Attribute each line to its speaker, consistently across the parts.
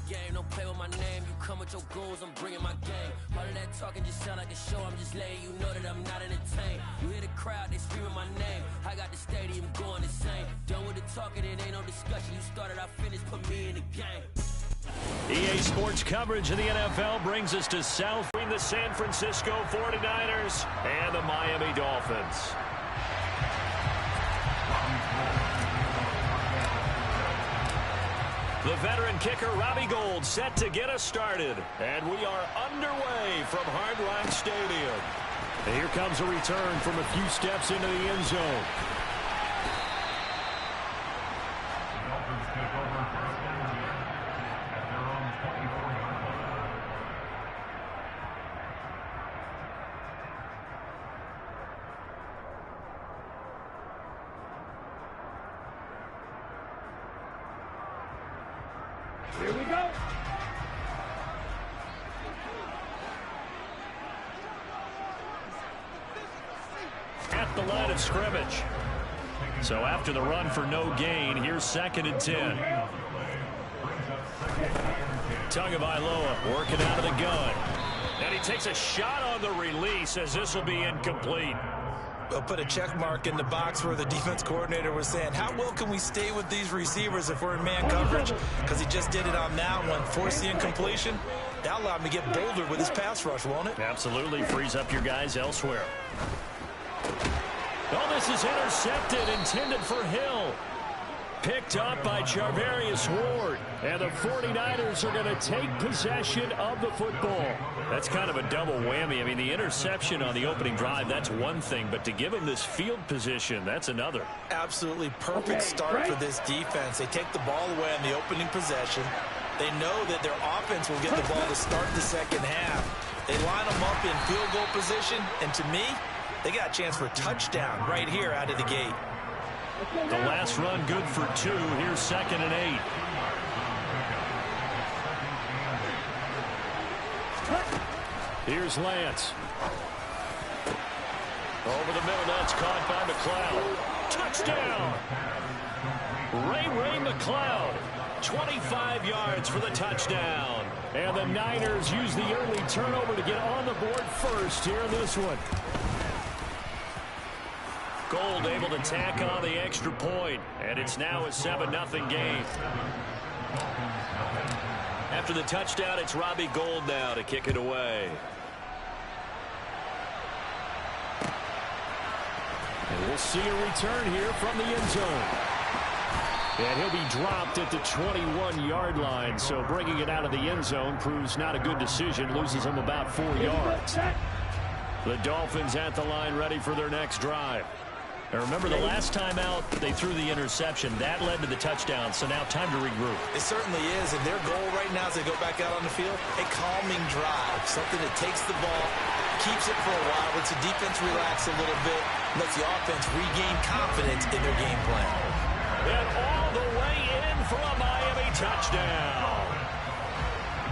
Speaker 1: game. Don't play with my name. You come with your goons, I'm bringing my game. All of that talking just sound like a show. I'm just letting you know that I'm not entertained. You hear the crowd, they screaming my name. I got the stadium going insane. Done with the talking, it ain't no discussion. You started, I finished, put me in the game.
Speaker 2: EA Sports coverage of the NFL brings us to South between the San Francisco 49ers and the Miami Dolphins. The veteran kicker Robbie Gould set to get us started. And we are underway from Hard Rock Stadium. And here comes a return from a few steps into the end zone.
Speaker 3: Here we go.
Speaker 2: At the line of scrimmage. So after the run for no gain, here's 2nd and 10. Tagovailoa working out of the gun. And he takes a shot on the release as this will be incomplete.
Speaker 4: They'll put a check mark in the box where the defense coordinator was saying, how well can we stay with these receivers if we're in man coverage? Because he just did it on that one. Force the incompletion. That allowed him to get bolder with his pass rush, won't it?
Speaker 2: Absolutely. Frees up your guys elsewhere. Oh, this is intercepted, intended for Hill. Picked up by Charvarius Ward. And the 49ers are going to take possession of the football. That's kind of a double whammy. I mean, the interception on the opening drive, that's one thing. But to give them this field position, that's another.
Speaker 4: Absolutely perfect start for this defense. They take the ball away on the opening possession. They know that their offense will get the ball to start the second half. They line them up in field goal position. And to me, they got a chance for a touchdown right here out of the gate.
Speaker 2: The last run good for 2. Here's 2nd and 8. Here's Lance. Over the middle, that's caught by McLeod. Touchdown! Ray McLeod. 25 yards for the touchdown. And the Niners use the early turnover to get on the board first here in this one. Gould able to tack on the extra point, and it's now a 7-0 game. After the touchdown, it's Robbie Gould now to kick it away. And we'll see a return here from the end zone. And he'll be dropped at the 21-yard line, so bringing it out of the end zone proves not a good decision, loses him about 4 yards. The Dolphins at the line ready for their next drive. And remember, the last time out, they threw the interception. That led to the touchdown, so now time to regroup.
Speaker 4: It certainly is, and their goal right now as they go back out on the field, a calming drive, something that takes the ball, keeps it for a while, lets the defense relax a little bit, lets the offense regain confidence in their game plan.
Speaker 2: And all the way in for a Miami touchdown.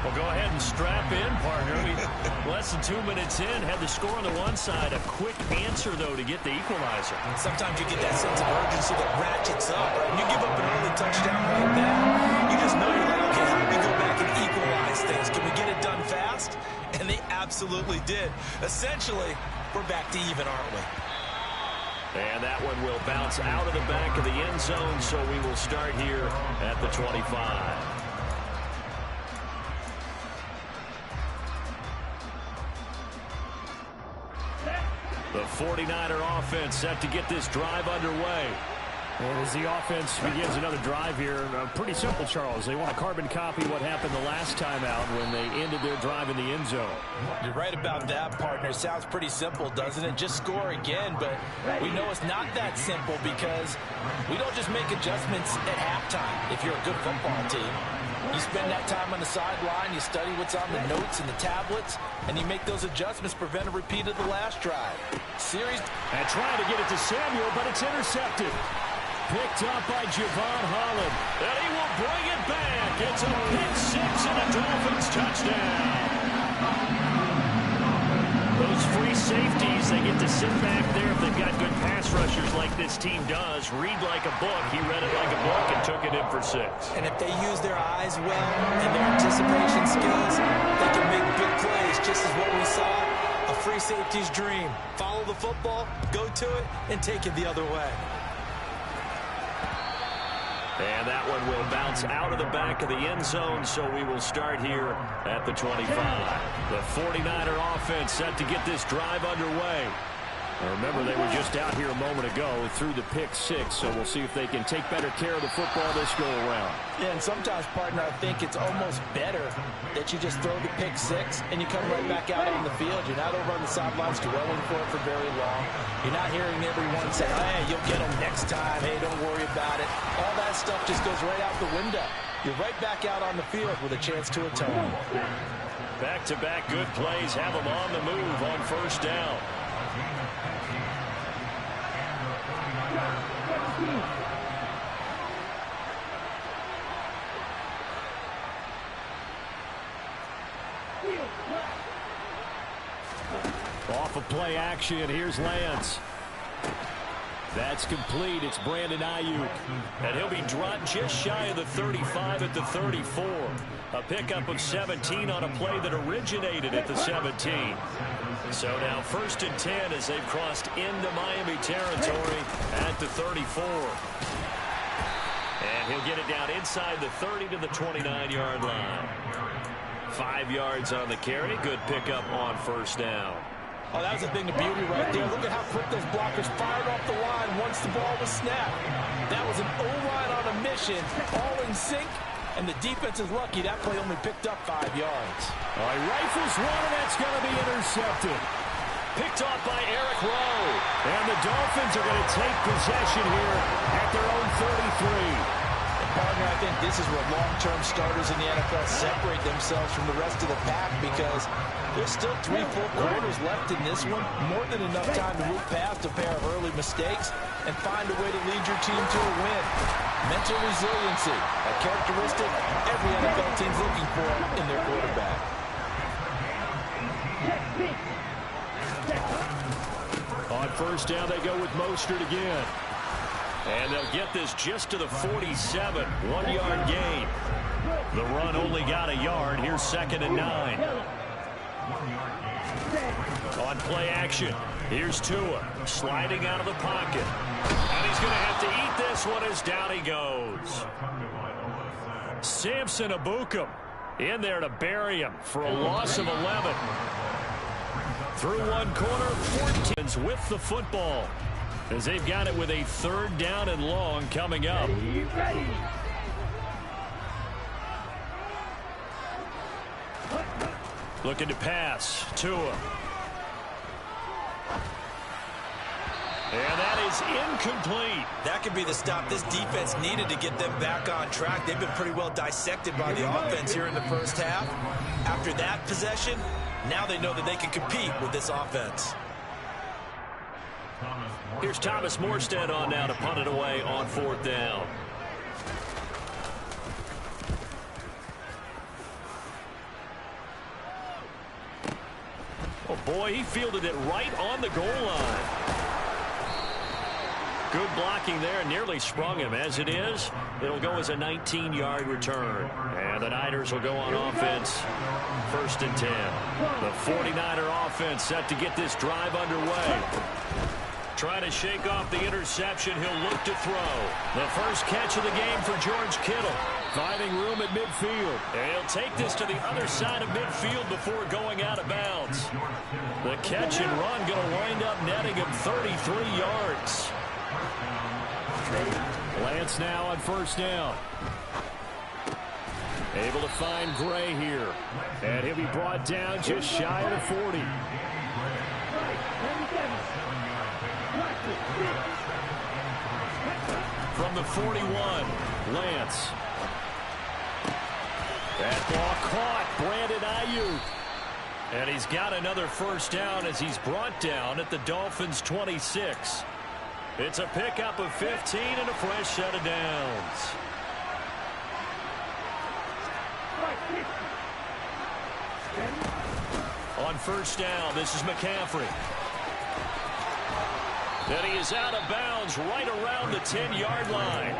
Speaker 2: Well, go ahead and strap in, partner. Less than 2 minutes in, had the score on the one side. A quick answer, though, to get the equalizer.
Speaker 4: Sometimes you get that sense of urgency that ratchets up. Right? When you give up an early touchdown like that, you just know you're like, okay, how do we go back and equalize things? Can we get it done fast? And they absolutely did. Essentially, we're back to even, aren't we?
Speaker 2: And that one will bounce out of the back of the end zone, so we will start here at the 25. The 49er offense set to get this drive underway.
Speaker 5: And as the offense begins another drive here, pretty simple, Charles. They want to carbon copy what happened the last time out when they ended their drive in the end zone.
Speaker 4: You're right about that, partner. Sounds pretty simple, doesn't it? Just score again, but we know it's not that simple because we don't just make adjustments at halftime if you're a good football team. You spend that time on the sideline, you study what's on the notes and the tablets, and you make those adjustments, prevent a repeat of the last drive. Series.
Speaker 2: And trying to get it to Samuel, but it's intercepted. Picked up by Javon Holland. And he will bring it back. It's a pick six and a Dolphins touchdown. Those free safeties, they get to to sit back there if they've got good pass rushers like this team does. Read like a book. He read it like a book and took it in for 6.
Speaker 4: And if they use their eyes well and their anticipation skills, they can make big plays, just as what we saw. A free safety's dream. Follow the football, go to it, and take it the other way.
Speaker 2: And that one will bounce out of the back of the end zone, so we will start here at the 25. The 49er offense set to get this drive underway. Now remember, they were just out here a moment ago through the pick 6, so we'll see if they can take better care of the football this go-around.
Speaker 4: Yeah, and sometimes, partner, I think it's almost better that you just throw the pick 6 and you come right back out on the field. You're not over on the sidelines dwelling for it for very long. You're not hearing everyone say, hey, you'll get them next time. Hey, don't worry about it. All that stuff just goes right out the window. You're right back out on the field with a chance to atone.
Speaker 2: Back-to-back good plays have them on the move on first down. Off of play action, here's Lance. That's complete. It's Brandon Ayuk. And he'll be dropped just shy of the 35 at the 34. A pickup of 17 on a play that originated at the 17. So now 1st and 10 as they've crossed into Miami territory at the 34. And he'll get it down inside the 30 to the 29-yard line. 5 yards on the carry. Good pickup on first down.
Speaker 4: Oh, that was a thing of beauty right there. Look at how quick those blockers fired off the line once the ball was snapped. That was an O-line on a mission, all in sync, and the defense is lucky that play only picked up 5 yards.
Speaker 2: All right, rifles one, and that's going to be intercepted. Picked off by Eric Rowe. And the Dolphins are going to take possession here at their own 33.
Speaker 4: Partner, I think this is where long-term starters in the NFL separate themselves from the rest of the pack, because there's still 3 full quarters left in this one. More than enough time to move past a pair of early mistakes and find a way to lead your team to a win. Mental resiliency, a characteristic every NFL team's looking for in their quarterback.
Speaker 2: On first down, they go with Mostert again. And they'll get this just to the 47. 1-yard gain. The run only got a yard. Here's 2nd and 9. On play action, here's Tua sliding out of the pocket. And he's going to have to eat this one as down he goes. Samson Ebukam in there to bury him for a loss of 11. Through one corner, 14's with the football, as they've got it with a 3rd down and long coming up. Looking to pass. Tua. And that is incomplete.
Speaker 4: That could be the stop this defense needed to get them back on track. They've been pretty well dissected by the offense here in the first half. After that possession, now they know that they can compete with this offense.
Speaker 2: Here's Thomas Morstead on now to punt it away on 4th down. Oh, boy, he fielded it right on the goal line. Good blocking there, nearly sprung him. As it is, it'll go as a 19-yard return. And the Niners will go on offense. 1st and 10. The 49er offense set to get this drive underway. Trying to shake off the interception. He'll look to throw. The first catch of the game for George Kittle. Finding room at midfield. And he'll take this to the other side of midfield before going out of bounds. The catch and run going to wind up netting him 33 yards. Lance now on 1st down. Able to find Gray here. And he'll be brought down just shy of the 40. From the 41, Lance. That ball caught. Brandon Ayuk. And he's got another 1st down as he's brought down at the Dolphins' 26. It's a pickup of 15 and a fresh set of downs. On 1st down, this is McCaffrey. And he is out of bounds right around the 10-yard line.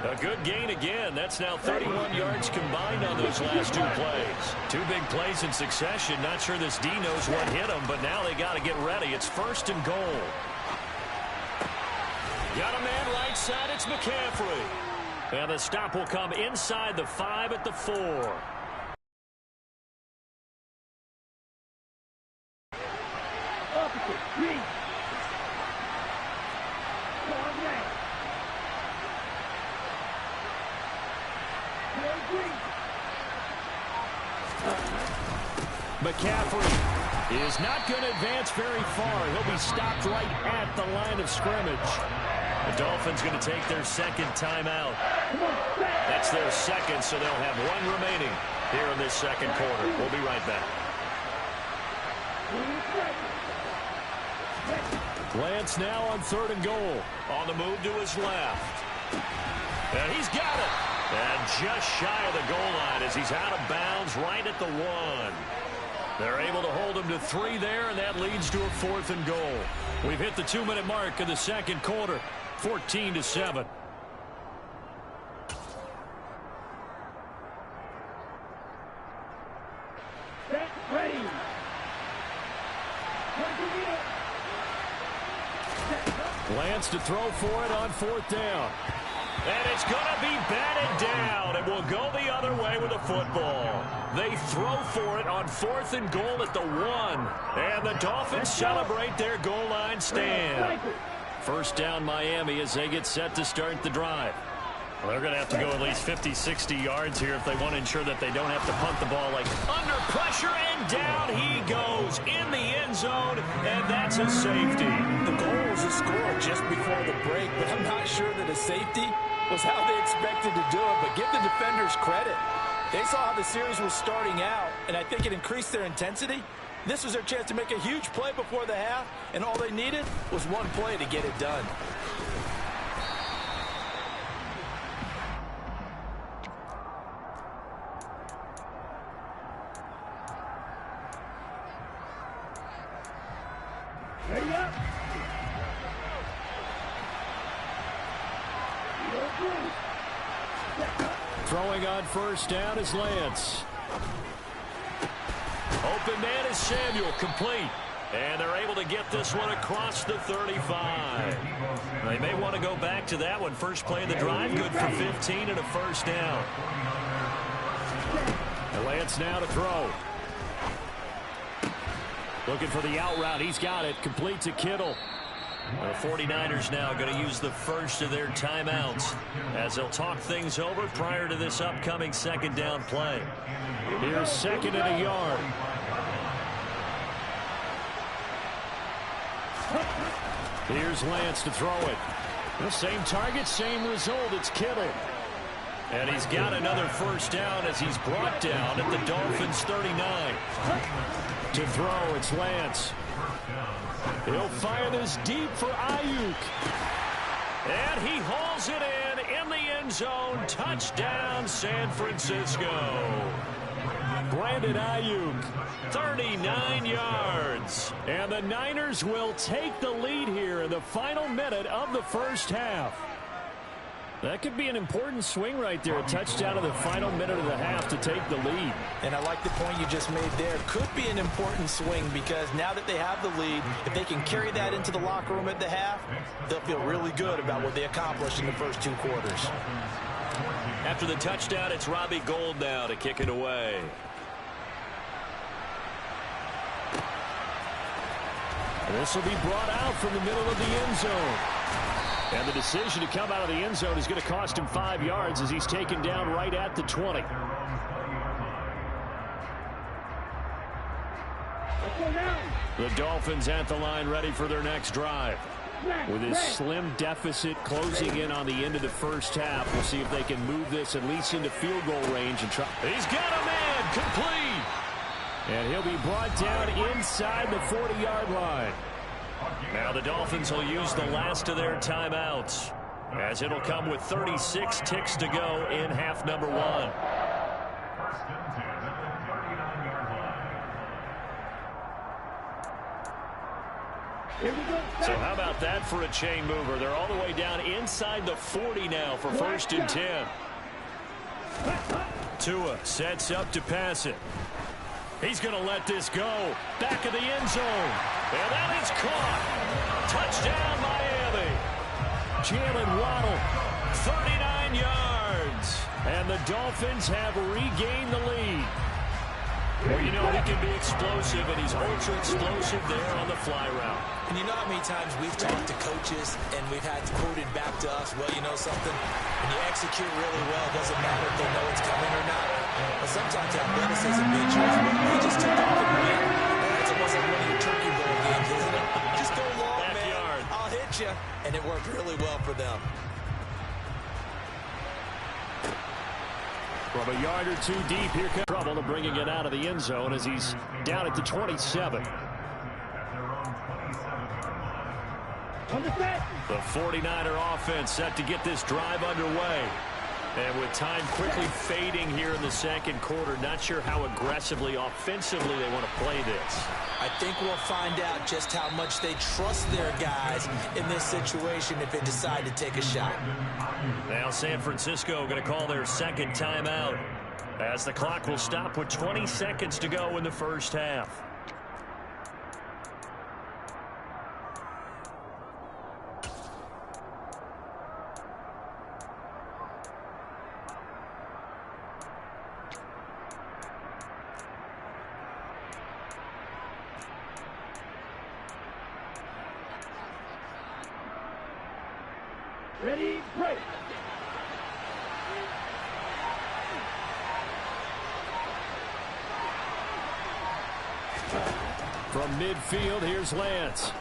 Speaker 2: A good gain again. That's now 31 yards combined on those last two plays. Two big plays in succession. Not sure this D knows what hit him, but now they got to get ready. It's 1st and goal. Got a man right side. It's McCaffrey. And the stop will come inside the 5 at the 4. McCaffrey is not going to advance very far. He'll be stopped right at the line of scrimmage. The Dolphins going to take their second timeout. That's their second, so they'll have one remaining here in this second quarter. We'll be right back. Lance now on 3rd and goal. On the move to his left. And he's got it. And just shy of the goal line as he's out of bounds right at the 1. They're able to hold him to 3 there, and that leads to a 4th and goal. We've hit the 2-minute mark of the second quarter, 14-7. Lance to throw for it on 4th down. And it's going to be batted down, and will go the other way with the football. They throw for it on 4th and goal at the 1. And the Dolphins celebrate their goal line stand. 1st down Miami as they get set to start the drive. Well, they're going to have to go at least 50, 60 yards here if they want to ensure that they don't have to punt the ball. Like under pressure, and down he goes in the end zone, and that's a safety.
Speaker 4: The goal was a score just before the break, but I'm not sure that a safety was how they expected to do it. But give the defenders credit. They saw how the series was starting out, and I think it increased their intensity. This was their chance to make a huge play before the half, and all they needed was one play to get it done.
Speaker 2: Throwing on 1st down is Lance. Open man is Samuel, complete. And they're able to get this one across the 35. They may want to go back to that one. First play of the drive, good for 15 and a 1st down. And Lance now to throw. Looking for the out route. He's got it. Complete to Kittle. The 49ers now going to use the first of their timeouts as they'll talk things over prior to this upcoming 2nd down play. Here's 2nd and a yard. Here's Lance to throw it. The same target, same result. It's Kittle. And he's got another 1st down as he's brought down at the Dolphins 39. To throw, it's Lance. He'll fire this deep for Ayuk. And he hauls it in the end zone. Touchdown, San Francisco. Brandon Ayuk, 39 yards. And the Niners will take the lead here in the final minute of the 1st half. That could be an important swing right there. A touchdown in the final minute of the half to take the lead.
Speaker 4: And I like the point you just made there. Could be an important swing because now that they have the lead, if they can carry that into the locker room at the half, they'll feel really good about what they accomplished in the first 2 quarters.
Speaker 2: After the touchdown, it's Robbie Gould now to kick it away. This will be brought out from the middle of the end zone. And the decision to come out of the end zone is going to cost him 5 yards as he's taken down right at the 20. The Dolphins at the line ready for their next drive. With his slim deficit closing in on the end of the 1st half, we'll see if they can move this at least into field goal range and try. He's got a man complete. And he'll be brought down inside the 40-yard line. Now the Dolphins will use the last of their timeouts as it'll come with 36 ticks to go in half number 1. So how about that for a chain mover? They're all the way down inside the 40 now for 1st and 10. Tua sets up to pass it. He's going to let this go. Back of the end zone. And that is caught. Touchdown, Miami. Jalen Waddle, 39 yards. And the Dolphins have regained the lead. Well, you know, he can be explosive, and he's ultra explosive there on the fly route.
Speaker 4: And you know how many times we've talked to coaches and we've had quoted back to us, well, you know something, when you execute really well, it doesn't matter if they know it's coming or not. But sometimes athleticism being chosen, well, he just took off and ran. And that's almost like one of your turkey bowl games, isn't it? Just go long,
Speaker 2: Backyard.
Speaker 4: man. I'll hit you. And it worked really well for them.
Speaker 2: From a yard or two deep, here comes trouble to bringing it out of the end zone as he's down at the 27. The 49er offense set to get this drive underway. And with time quickly fading here in the second quarter, not sure how aggressively, offensively they want to play this.
Speaker 4: I think we'll find out just how much they trust their guys in this situation if they decide to take a shot.
Speaker 2: Now San Francisco going to call their second timeout as the clock will stop with 20 seconds to go in the first half.
Speaker 3: Ready, break.
Speaker 2: From midfield, here's Lance.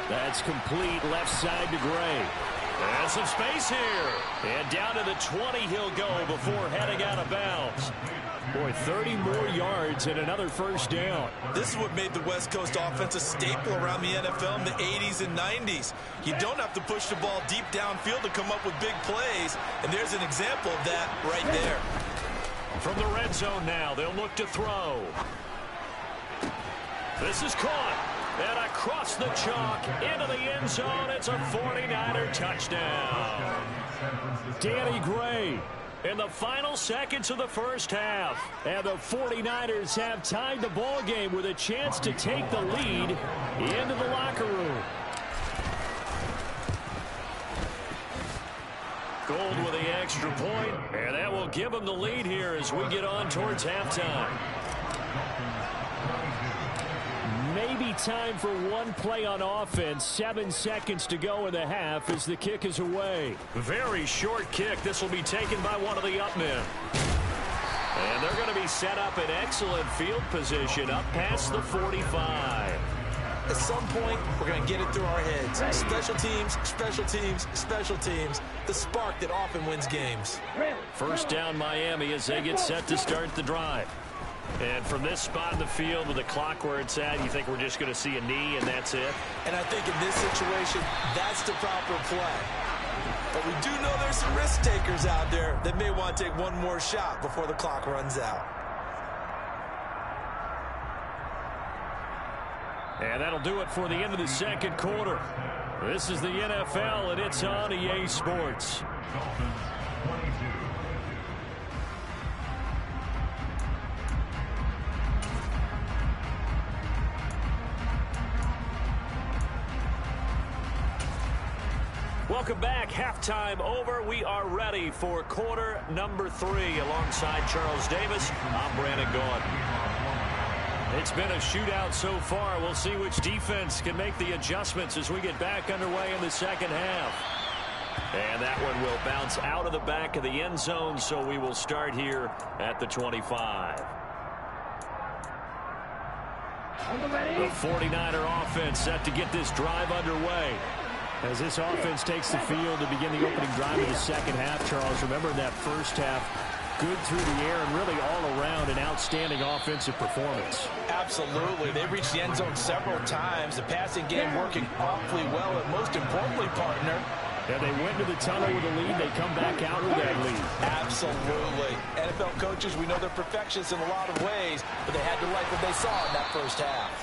Speaker 2: That's complete left side to Gray. And some space here. And down to the 20 he'll go before heading out of bounds. Boy, 30 more yards and another first down.
Speaker 4: This is what made the West Coast offense a staple around the NFL in the 80s and 90s. You don't have to push the ball deep downfield to come up with big plays, and there's an example of that right there.
Speaker 2: From the red zone now, they'll look to throw. This is caught. And across the chalk into the end zone, it's a 49er touchdown. Danny Gray in the final seconds of the first half. And the 49ers have tied the ball game with a chance to take the lead into the locker room. Gold with the extra point, and that will give them the lead here as we get on towards halftime. Maybe time for one play on offense. 7 seconds to go in the half as the kick is away. Very short kick. This will be taken by one of the up men. And they're going to be set up in excellent field position up past the 45.
Speaker 4: At some point, we're going to get it through our heads. Special teams, special teams, special teams. The spark that often wins games.
Speaker 2: First down Miami as they get set to start the drive. And from this spot in the field with the clock where it's at, you think we're just going to see a knee and that's it?
Speaker 4: And I think in this situation, that's the proper play. But we do know there's some risk takers out there that may want to take one more shot before the clock runs out.
Speaker 2: And that'll do it for the end of the second quarter. This is the NFL, and it's on EA Sports. Welcome back. Halftime over. We are ready for quarter number 3. Alongside Charles Davis, I'm Brandon Gaudin. It's been a shootout so far. We'll see which defense can make the adjustments as we get back underway in the second half. And that one will bounce out of the back of the end zone, so we will start here at the 25. The 49er offense set to get this drive underway. As this offense takes the field to begin the opening drive of the second half, Charles, remember in that first half, good through the air and really all around an outstanding offensive performance.
Speaker 4: Absolutely. They reached the end zone several times. The passing game working awfully well, and most importantly, partner,
Speaker 2: yeah, they went to the tunnel with a lead. They come back out with that lead.
Speaker 4: Absolutely. NFL coaches, we know they're perfectionists in a lot of ways, but they had to like what they saw in that first half.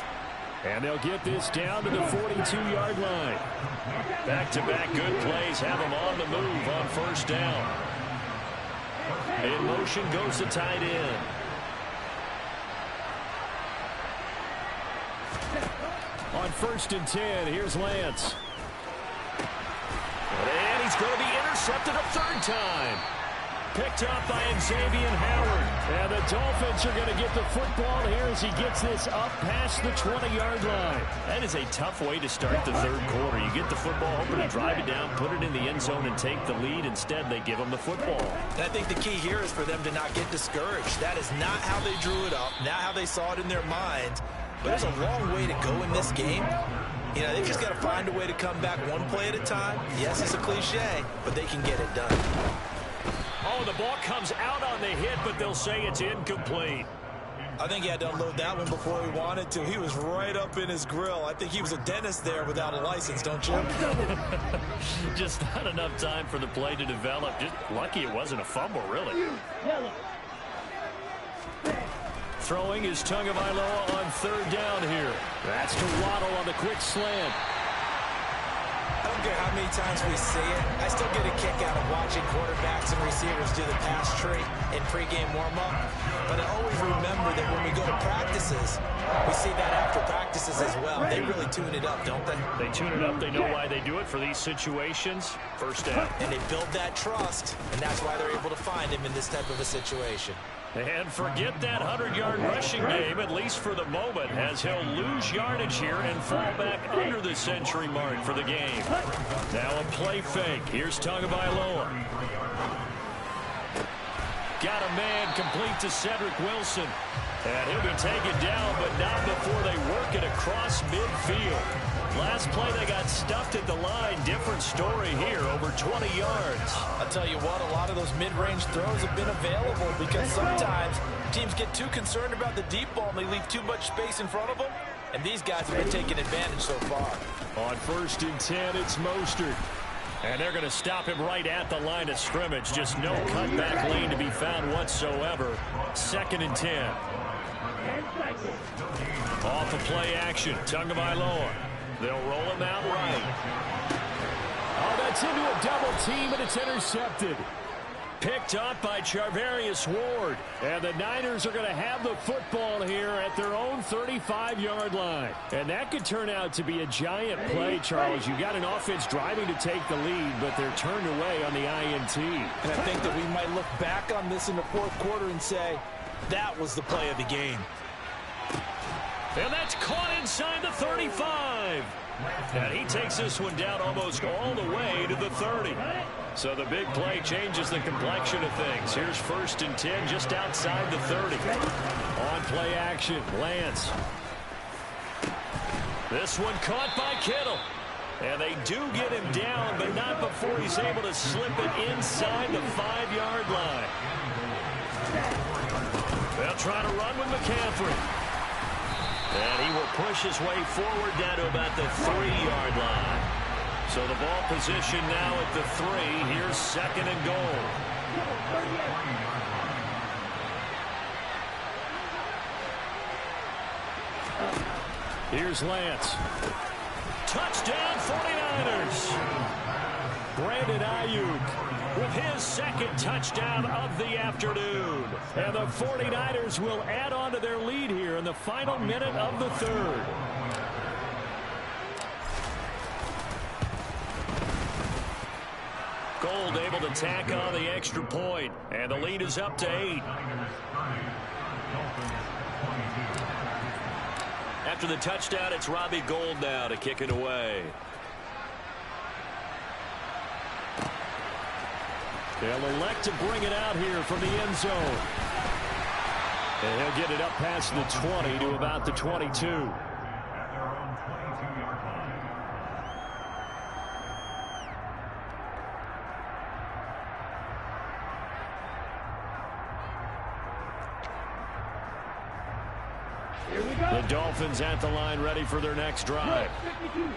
Speaker 5: And they'll get this down to the 42-yard line. Back-to-back good plays have them on the move on first down. In motion goes the tight end. On 1st and 10, here's Lance. And he's going to be intercepted a third time. Picked up by Xavier Howard. And the Dolphins are going to get the football here as he gets this up past the 20-yard line. That is a tough way to start the third quarter. You get the football, hoping to drive it down, put it in the end zone, and take the lead. Instead, they give them the football.
Speaker 4: And I think the key here is for them to not get discouraged. That is not how they drew it up, not how they saw it in their mind. But there's a long way to go in this game. You know, they've just got to find a way to come back one play at a time. Yes, it's a cliche, but they can get it done.
Speaker 5: Oh, the ball comes out on the hit, but they'll say it's incomplete.
Speaker 4: I think he had to unload that one before he wanted to. He was right up in his grill. I think he was a dentist there without a license, don't you?
Speaker 5: Just not enough time for the play to develop. Just lucky it wasn't a fumble, really. Throwing is Tagovailoa on 3rd down here. That's to Waddle on the quick slant.
Speaker 4: I don't care how many times we see it. I still get a kick out of watching quarterbacks and receivers do the pass tree in pregame warm-up. But I always remember that when we go to practices, we see that after practices as well. They really tune it up, don't they?
Speaker 5: They tune it up. They know why they do it for these situations. First down.
Speaker 4: And they build that trust, and that's why they're able to find him in this type of a situation.
Speaker 5: And forget that 100-yard rushing game, at least for the moment, as he'll lose yardage here and fall back under the century mark for the game. Now a play fake. Here's Tagovailoa. Got a man complete to Cedric Wilson. And he'll be taken down, but not before they work it across midfield. Last play, they got stuffed at the line. Different story here, over 20 yards.
Speaker 4: I'll tell you what, a lot of those mid-range throws have been available because sometimes teams get too concerned about the deep ball and they leave too much space in front of them. And these guys have been taking advantage so far.
Speaker 5: On 1st and 10, it's Mostert. And they're going to stop him right at the line of scrimmage. Just no cutback lane to be found whatsoever. 2nd and 10. Off of play action, Tagovailoa. They'll roll him out right. Oh, that's into a double team, and it's intercepted. Picked up by Charvarius Ward. And the Niners are going to have the football here at their own 35-yard line. And that could turn out to be a giant play, Charles. You got an offense driving to take the lead, but they're turned away on the INT.
Speaker 4: And I think that we might look back on this in the 4th quarter and say, that was the play of the game.
Speaker 5: And that's caught inside the 35. And he takes this one down almost all the way to the 30. So the big play changes the complexion of things. Here's 1st and 10 just outside the 30. On play action, Lance. This one caught by Kittle. And they do get him down, but not before he's able to slip it inside the 5-yard line. They'll try to run with McCaffrey. And he will push his way forward down to about the 3-yard line. So the ball position now at the 3. Here's 2nd and goal. Here's Lance. Touchdown 49ers. Brandon Ayuk with his 2nd touchdown of the afternoon. And the 49ers will add on to their lead here in the final minute of the 3rd. Gold able to tack on the extra point, and the lead is up to 8. After the touchdown, it's Robbie Gould now to kick it away. They'll elect to bring it out here from the end zone. And he'll get it up past the 20 to about the 22.
Speaker 3: Here we go.
Speaker 2: The Dolphins at the line, ready for their next drive.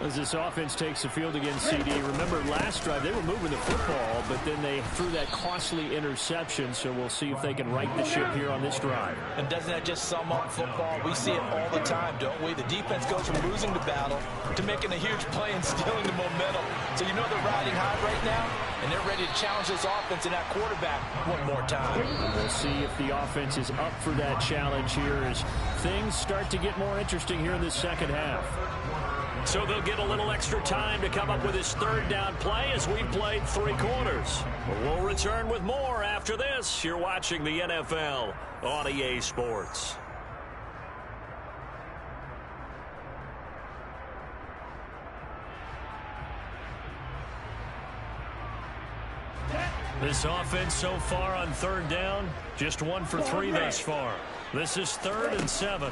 Speaker 2: As this offense takes the field against CD, remember last drive they were moving the football, but then they threw that costly interception, so we'll see if they can right the ship here on this drive.
Speaker 4: And doesn't that just sum up football? We see it all the time, don't we? The defense goes from losing the battle to making a huge play and stealing the momentum. So you know they're riding high right now, and they're ready to challenge this offense and that quarterback one more time.
Speaker 2: We'll see if the offense is up for that challenge here as things start to get more interesting here in this second half.
Speaker 5: So they'll get a little extra time to come up with his third down play as we've played 3 quarters. We'll return with more after this. You're watching the NFL on EA Sports. This offense so far on third down, just 1 for 3 thus far. This is 3rd and 7.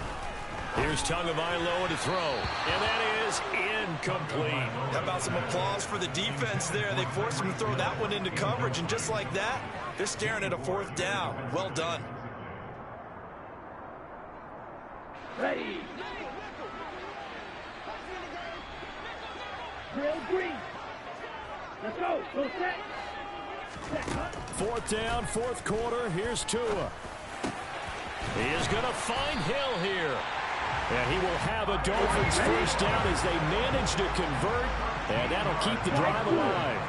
Speaker 5: Here's Tagovailoa to throw, and that is incomplete.
Speaker 4: How about some applause for the defense there? They forced him to throw that one into coverage, and just like that, they're staring at a 4th down. Well done.
Speaker 3: Ready. Drill green. Let's go. Go set.
Speaker 2: 4th down, 4th quarter. Here's Tua.
Speaker 5: He is going to find Hill here.
Speaker 2: And he will have a Dolphins first down as they manage to convert, and that'll keep the drive alive.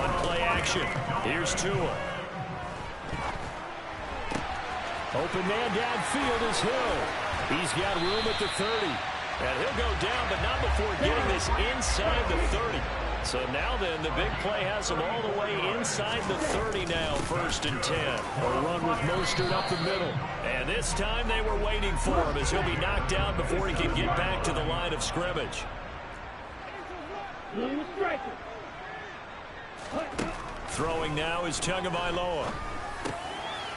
Speaker 5: On play action, here's Tua.
Speaker 2: Open man downfield is Hill. He's got room at the 30.
Speaker 5: And he'll go down, but not before getting this inside the 30. So now then, the big play has him all the way inside the 30 now, 1st and 10.
Speaker 2: A run with Mostert up the middle.
Speaker 5: And this time they were waiting for him as he'll be knocked down before he can get back to the line of scrimmage. Throwing now is Tagovailoa.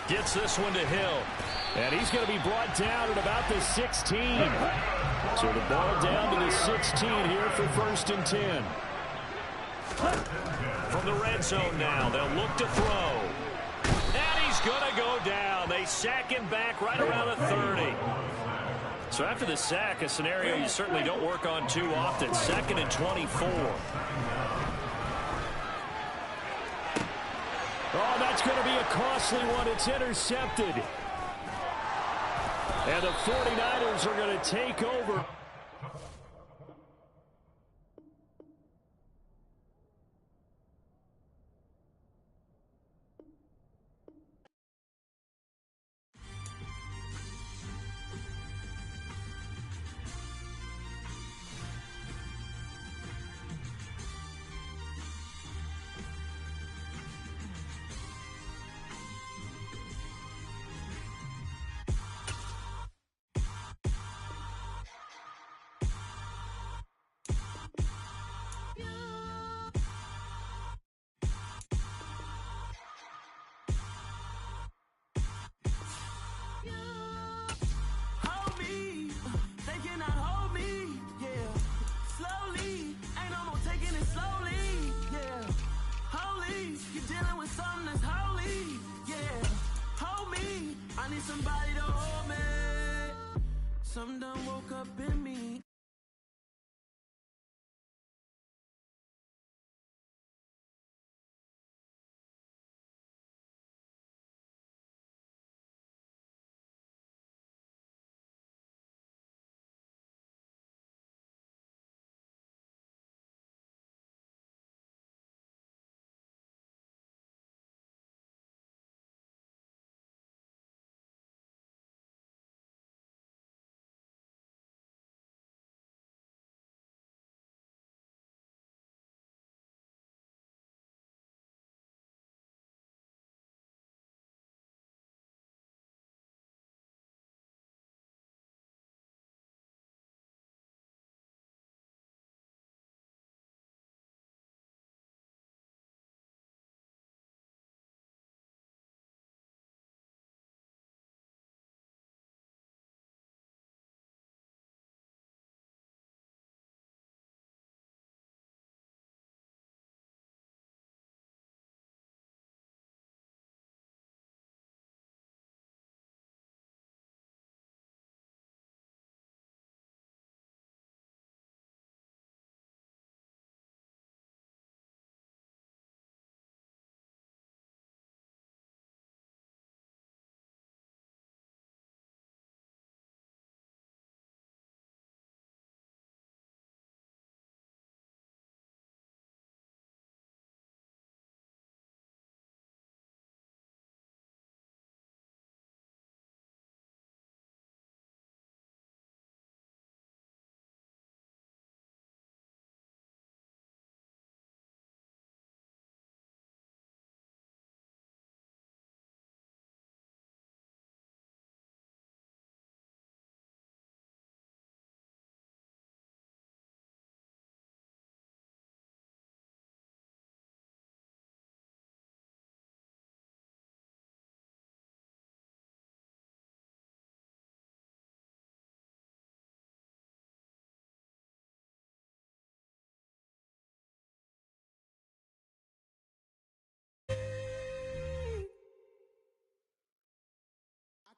Speaker 5: Gets this one to Hill.
Speaker 2: And he's going to be brought down at about the 16. So the ball down to the 16 here for 1st and 10.
Speaker 5: From the red zone now, they'll look to throw. And he's going to go down. They sack him back right around the 30. So after the sack, a scenario you certainly don't work on too often. 2nd and 24.
Speaker 2: Oh, that's going to be a costly one. It's intercepted. And the 49ers are going to take over.
Speaker 1: Somebody to hold me. Some done woke up in me.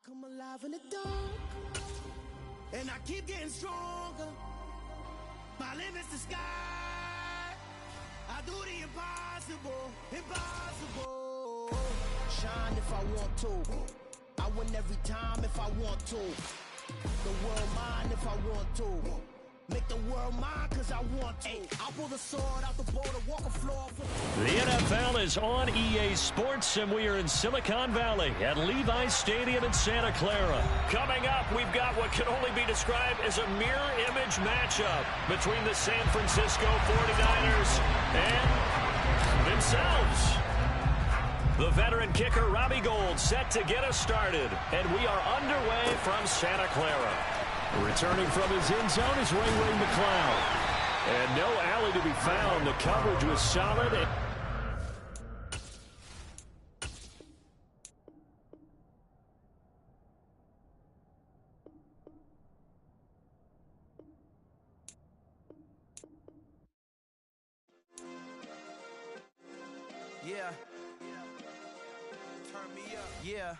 Speaker 6: come alive in the dark, and I keep getting stronger. My limit's the sky. I do the impossible, impossible. Shine if I want to. I win every time if I want to. The world mine if I want to. Make the world mine cause I want to. I'll pull the sword out the border, walk a floor.
Speaker 5: The NFL is on EA Sports, and we are in Silicon Valley at Levi's Stadium in Santa Clara. Coming up, we've got what can only be described as a mirror image matchup between the San Francisco 49ers and themselves. The veteran kicker Robbie Gould set to get us started, and we are underway from Santa Clara. Returning from his end zone is Ray McCloud. And no alley to be found. The coverage was solid.
Speaker 6: Yeah. Turn me up. Yeah.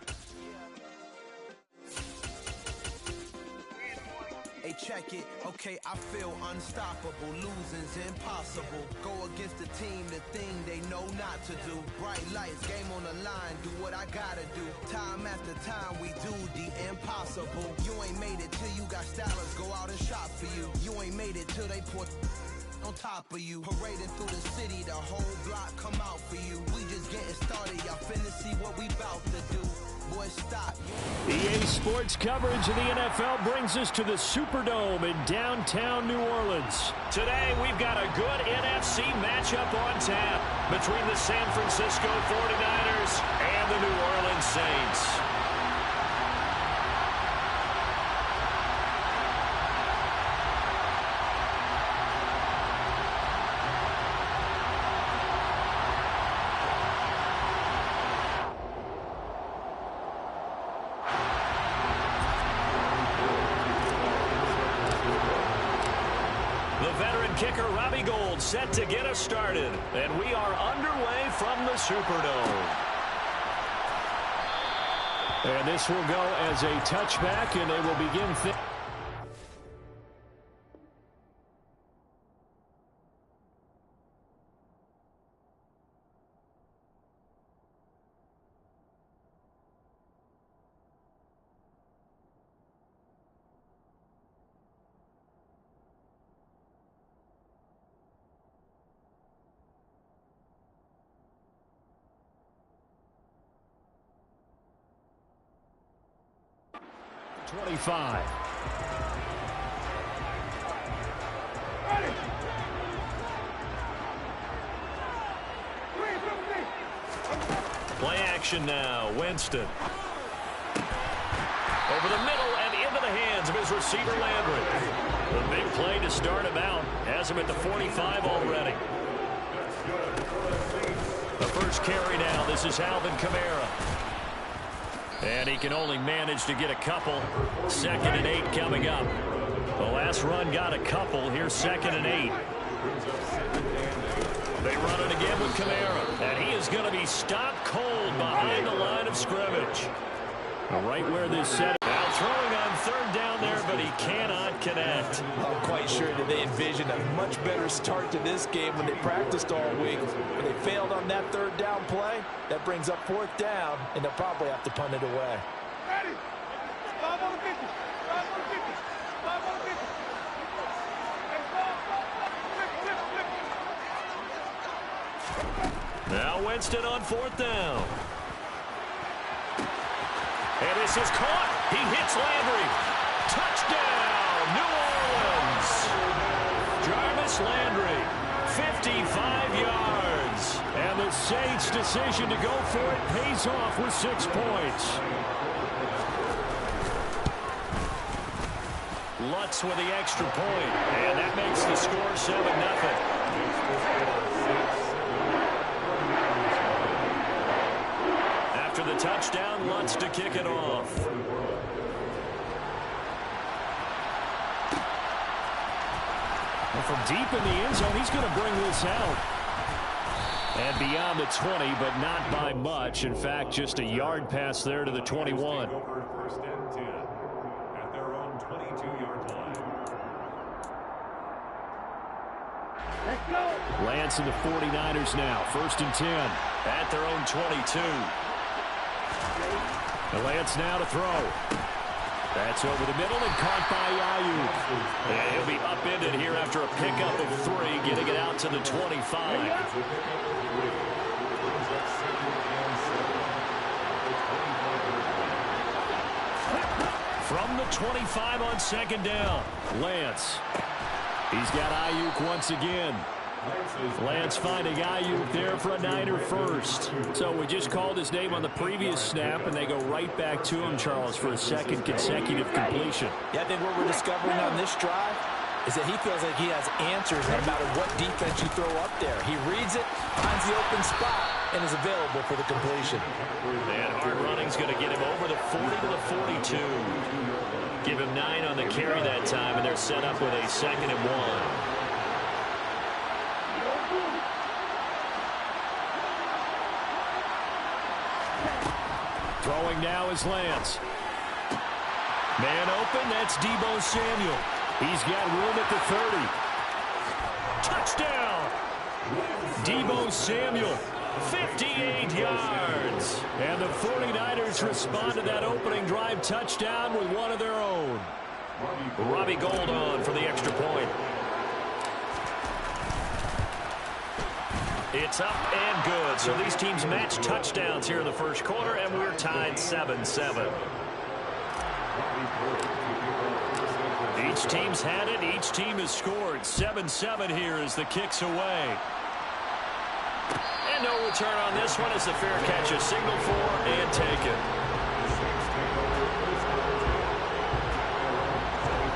Speaker 6: Hey, check it. Okay, I feel unstoppable. Losing's impossible. Go against the team, the thing they know not to do. Bright lights, game on the line. Do what I gotta do. Time after time, we do the impossible. You ain't made it till you got stylers go out and shop for you. You ain't made it till they put on top of you. Parading through the city, the whole block come out for you. We just getting started. Y'all finna see what we bout to do. Boy, stop.
Speaker 5: EA Sports coverage of the NFL brings us to the Superdome in downtown New Orleans. Today, we've got a good NFC matchup on tap between the San Francisco 49ers and the New Orleans Saints. Kicker Robbie Gould set to get us started, and we are underway from the Superdome. And this will go as a touchback, and they will begin. Play action now. Winston. Over the middle and into the hands of his receiver Landry. The big play to start him out. Has him at the 45 already. The first carry now. This is Alvin Kamara. And he can only manage to get a couple. 2nd and 8 coming up. The last run got a couple. Here's 2nd and 8. They run it again with Kamara. And he is going to be stopped cold behind the line of scrimmage. Right where this set. Now throwing on 3rd down there, but he cannot connect.
Speaker 4: I'm quite sure that they envisioned a much better start to this game when they practiced all week. When they failed on that 3rd down play, that brings up 4th down, and they'll probably have to punt it away.
Speaker 3: Ready? 5 on the 50. 5 on the 50. 5 on the 50.
Speaker 5: Now Winston on 4th down. And this is caught. He hits Landry. Touchdown, New Orleans. Jarvis Landry, 55 yards. And the Saints' decision to go for it pays off with 6 points. Lutz with the extra point. And that makes the score 7-0. After the touchdown, Lutz to kick it off. And from deep in the end zone, he's going to bring this out. And beyond the 20, but not by much. In fact, just a yard pass there to the 21. 22-yard line.
Speaker 3: Let's go.
Speaker 2: Lance and the 49ers now. 1st and 10.
Speaker 5: At their own 22.
Speaker 2: And Lance now to throw. That's over the middle and caught by Aiyuk.
Speaker 5: And he'll be upended here after a pickup of 3, getting it out to the 25.
Speaker 2: From the 25 on 2nd down, Lance. He's got Aiyuk once again. Lance finding Aiyuk there for a Niner first. So we just called his name on the previous snap, and they go right back to him, Charles, for a 2nd consecutive completion.
Speaker 4: Yeah, I think what we're discovering on this drive is that he feels like he has answers no matter what defense you throw up there. He reads it, finds the open spot, and is available for the completion.
Speaker 5: And hard running's going to get him over the 40 to the 42. Give him 9 on the carry that time, and they're set up with a 2nd and 1.
Speaker 2: Throwing now is Lance. Man open, that's Deebo Samuel. He's got room at the 30. Touchdown! Deebo Samuel, 58 yards. And the 49ers respond to that opening drive touchdown with one of their own.
Speaker 5: Robbie Gould on for the extra point. It's up and good. So these teams match touchdowns here in the first quarter, and we're tied 7-7. Each team's had it. Each team has scored. 7-7 here as the kick's away. And no return on this one as the fair catch is signaled for and taken.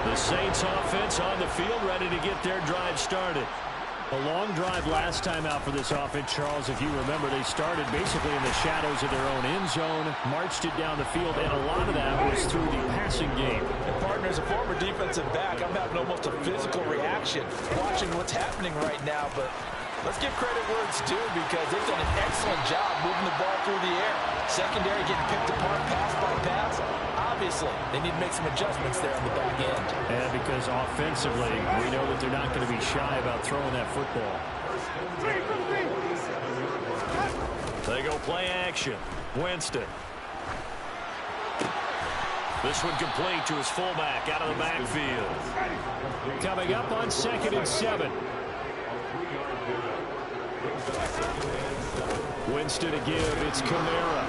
Speaker 2: The Saints offense on the field ready to get their drive started. A long drive last time out for this offense, Charles. If you remember, they started basically in the shadows of their own end zone, marched it down the field, and a lot of that was through the passing game.
Speaker 4: And partner, as a former defensive back, I'm having almost a physical reaction watching what's happening right now. But let's give credit where it's due because they've done an excellent job moving the ball through the air. Secondary getting picked apart pass by pass. Obviously, they need to make some adjustments there on the back end.
Speaker 2: And because offensively, we know that they're not going to be shy about throwing that football.
Speaker 5: They go play action. Winston. This one complete to his fullback out of the backfield.
Speaker 2: Coming up on 2nd and 7. Winston to give. It's Kamara.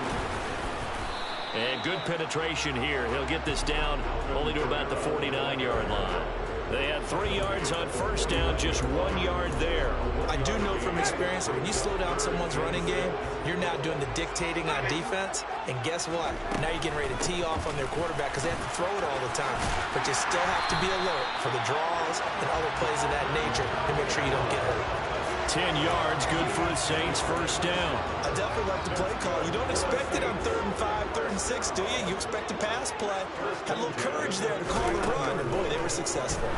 Speaker 5: And good penetration here. He'll get this down only to about the 49-yard line. They had 3 yards on 1st down, just 1 yard there.
Speaker 4: I do know from experience that when you slow down someone's running game, you're now doing the dictating on defense. And guess what? Now you're getting ready to tee off on their quarterback because they have to throw it all the time. But you still have to be alert for the draws and other plays of that nature to make sure you don't get hurt.
Speaker 2: 10 yards, good for the Saints, 1st down.
Speaker 4: I definitely like the play call. You don't expect it on 3rd and 5, 3rd and 6, do you? You expect a pass play. Had a little courage there to call the run, and boy, they were successful.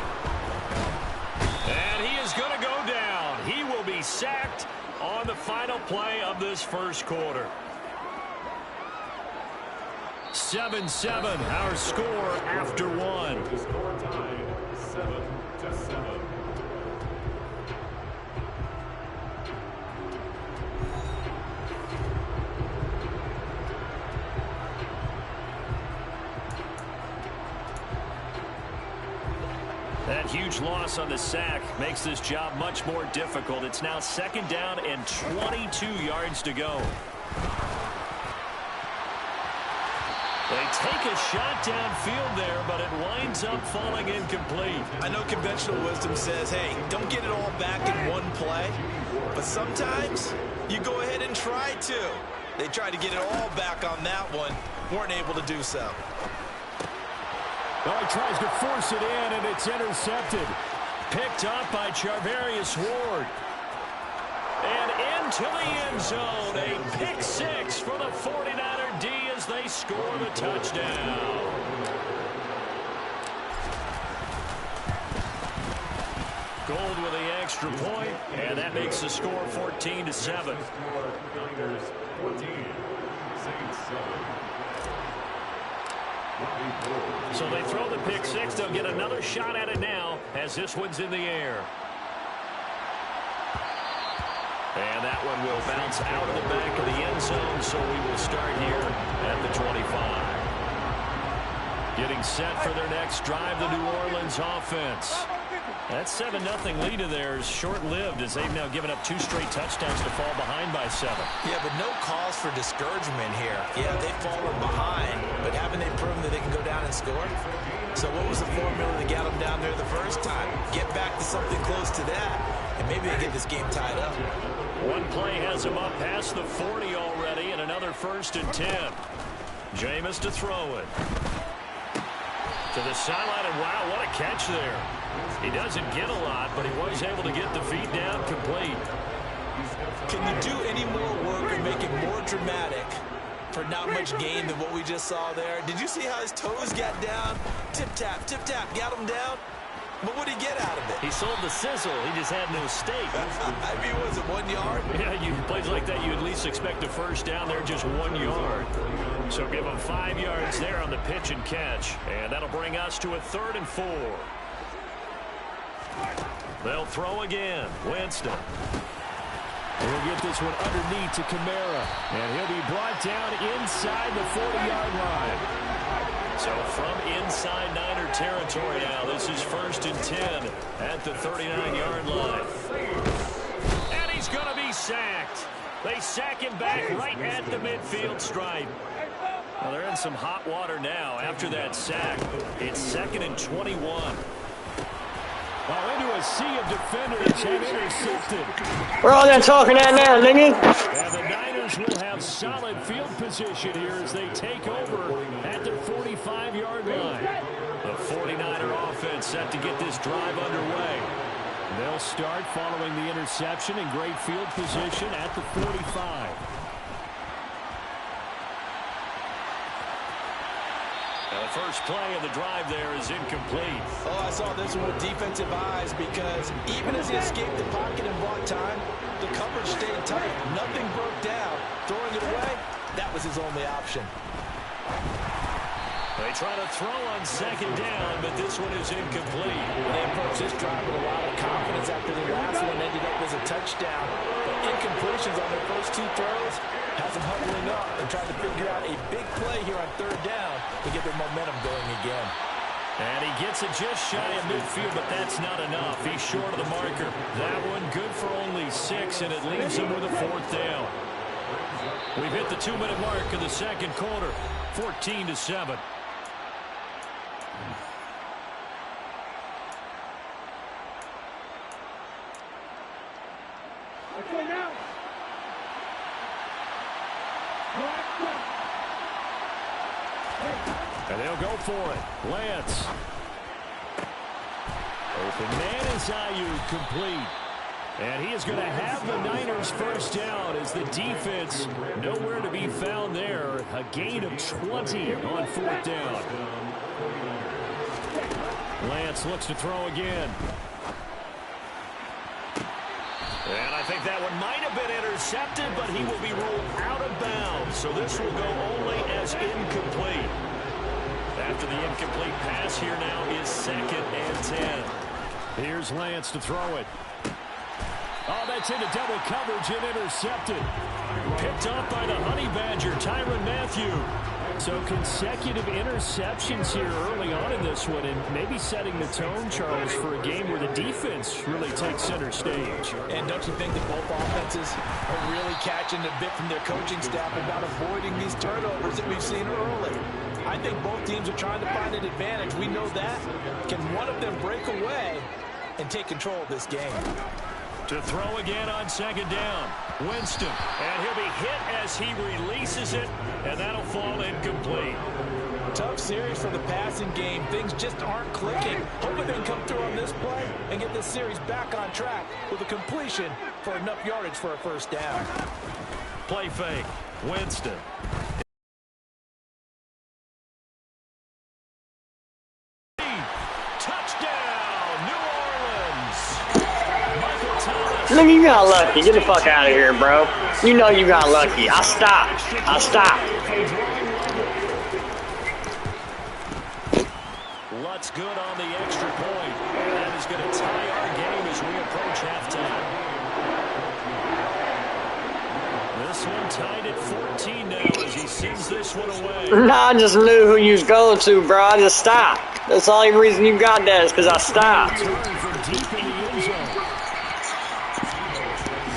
Speaker 5: And he is going to go down. He will be sacked on the final play of this first quarter.
Speaker 2: 7-7, our score after 1.
Speaker 5: The score tied 7-7.
Speaker 2: That huge loss on the sack makes this job much more difficult. It's now 2nd down and 22 yards to go. They take a shot downfield there, but it winds up falling incomplete.
Speaker 4: I know conventional wisdom says, hey, don't get it all back in one play. But sometimes you go ahead and try to. They tried to get it all back on that one. Weren't able to do so.
Speaker 2: Well, he tries to force it in, and it's intercepted. Picked up by Charvarius Ward. And into the end zone. A pick 6 for the 49er D as they score the touchdown. Gould with the extra point, and that makes the score 14-7.
Speaker 5: Niners 14, Saints 7.
Speaker 2: So they throw the pick six. They'll get another shot at it now as this one's in the air. And that one will bounce out of the back of the end zone, so we will start here at the 25. Getting set for their next drive, the New Orleans offense. That 7-0 lead of theirs short-lived as they've now given up 2 straight touchdowns to fall behind by 7.
Speaker 4: Yeah, but no cause for discouragement here. Yeah, they've fallen behind, but haven't they proven that they can go down and score? So what was the formula that got them down there the first time? Get back to something close to that, and maybe they get this game tied up.
Speaker 2: One play has him up past the 40 already, and another 1st and 10. Jameis to throw it. To the sideline, and wow, what a catch there. He doesn't get a lot, but he was able to get the feet down complete.
Speaker 4: Can you do any more work or make it more dramatic for not much gain than what we just saw there? Did you see how his toes got down? Tip-tap, got him down. But what did he get out of it?
Speaker 2: He sold the sizzle. He just had no steak.
Speaker 4: I mean, was it 1 yard?
Speaker 2: Yeah, plays like that, you at least expect a first down there, just 1 yard. So give him 5 yards there on the pitch and catch. And that'll bring us to a 3rd and 4. They'll throw again. Winston. He'll get this one underneath to Kamara. And he'll be brought down inside the 40-yard line. So from inside Niner territory now, this is 1st and 10 at the 39-yard line. And he's going to be sacked. They sack him back right at the midfield stripe. Well, they're in some hot water now after that sack. It's 2nd and 21. Well, into a sea of defenders and intercepted.
Speaker 7: We're all there talking that now, nigga.
Speaker 2: And the Niners will have solid field position here as they take over at their 45-yard line. The 49er offense set to get this drive underway. They'll start following the interception in great field position at the 45. The first play of the drive there is incomplete.
Speaker 4: Oh, I saw this one with defensive eyes because even as he escaped the pocket and bought time, the coverage stayed tight. Nothing broke down. Throwing it away, that was his only option.
Speaker 2: They try to throw on 2nd down, but this one is incomplete.
Speaker 4: They approached this drive with a lot of confidence after the last one ended up as a touchdown. But incompletions on their first 2 throws has them huddling up and trying to figure out a big play here on 3rd down to get their momentum going again.
Speaker 2: And he gets it just shy of midfield, but that's not enough. He's short of the marker. That one good for only 6, and it leaves him with a 4th down. We've hit the 2-minute mark of the 2nd quarter, 14-7. And they'll go for it. Lance. Open man is Ayuk, complete. And he is going to have the Niners first down as the defense nowhere to be found there. A gain of 20 on 4th down. Lance looks to throw again. And I think that one might have been intercepted, but he will be ruled out of bounds. So this will go only as incomplete. After the incomplete pass, here now is 2nd and 10. Here's Lance to throw it. Oh, that's into double coverage and intercepted. Picked off by the Honey Badger, Tyrann Mathieu. So consecutive interceptions here early on in this one, and maybe setting the tone, Charles, for a game where the defense really takes center stage.
Speaker 4: And don't you think that both offenses are really catching a bit from their coaching staff about avoiding these turnovers that we've seen early? I think both teams are trying to find an advantage. We know that. Can one of them break away and take control of this game?
Speaker 2: To throw again on 2nd down. Winston. And he'll be hit as he releases it, and that'll fall incomplete.
Speaker 4: Tough series for the passing game. Things just aren't clicking. Hoping they can come through on this play and get this series back on track with a completion for enough yardage for a first down.
Speaker 2: Play fake. Winston.
Speaker 7: Look, you got lucky. Get the fuck out of here, bro. You know you got lucky. I stopped.
Speaker 5: That's good on the extra point. That is going to tie our game as we approach halftime. This one tied at 14 now as he sends this one away.
Speaker 7: Nah, I just knew who you was going to, bro. I just stopped. That's the only reason you got that is because I stopped.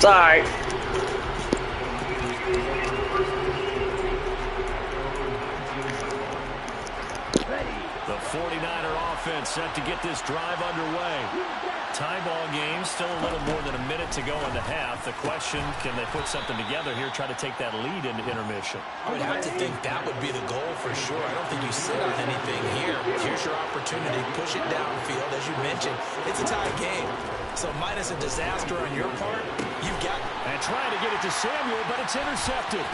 Speaker 7: Sorry.
Speaker 5: The 49er offense set to get this drive underway. Tie ball game, still a little more than a minute to go in the half. The question, can they put something together here, try to take that lead into intermission?
Speaker 4: I would have to think that would be the goal for sure. I don't think you sit on anything here. Here's your opportunity. Push it downfield. As you mentioned, it's a tie game. So minus a disaster on your part, you've got it.
Speaker 5: And trying to get it to Samuel, but it's intercepted.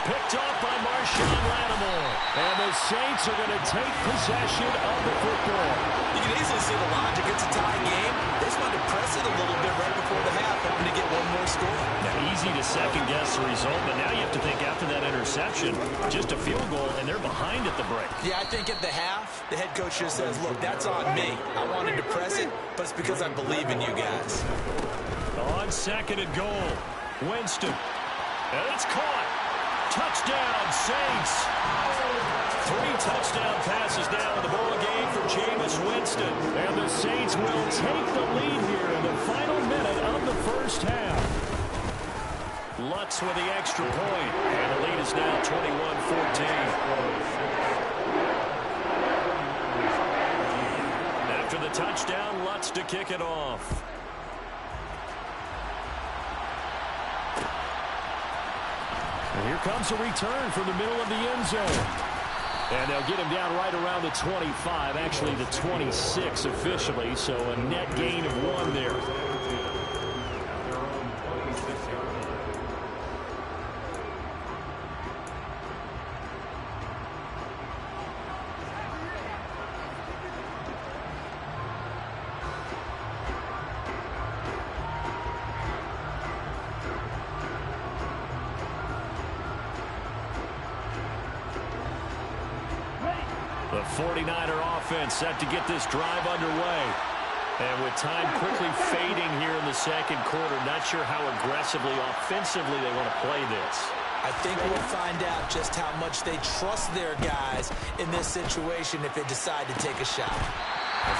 Speaker 5: Picked off by Marshawn Lattimore. And the Saints are going to take possession of the football.
Speaker 4: You can easily see the logic. It's a tie game. They just wanted to press it a little bit right before the half, hoping to get one more score.
Speaker 5: Now, easy to second-guess the result, but now you have to think after that interception, just a field goal, and they're behind at the break.
Speaker 4: Yeah, I think at the half, the head coach just says, look, that's on me. I wanted to press it, but it's because I believe in you guys.
Speaker 5: On second and goal, Winston. And it's caught. Touchdown, Saints. 3 touchdown passes now in the ball game for Jameis Winston. And the Saints will take the lead here in the final minute of the first half. Lutz with the extra point. And the lead is now 21-14. After the touchdown, Lutz to kick it off. And here comes a return from the middle of the end zone. And they'll get him down right around the 25, actually the 26 officially, so a net gain of 1 there. The 49er offense set to get this drive underway. And with time quickly fading here in the second quarter, not sure how aggressively, offensively they want to play this.
Speaker 4: I think we'll find out just how much they trust their guys in this situation if they decide to take a shot.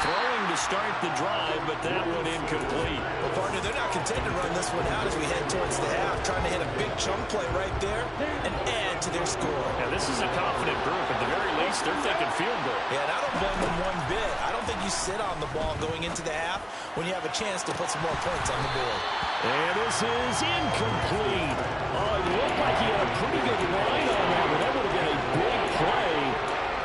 Speaker 5: Throwing to start the drive, but that one incomplete.
Speaker 4: Well, partner, they're not content to run this one out as we head towards the half, trying to hit a big chunk play right there and add to their score.
Speaker 5: Now, this is a confident group. At the very least, they're thinking field goal.
Speaker 4: Yeah, and I don't blame them one bit. I don't think you sit on the ball going into the half when you have a chance to put some more points on the board.
Speaker 5: And this is incomplete. Oh, it looked like he had a pretty good line on that, but that would have been a big play.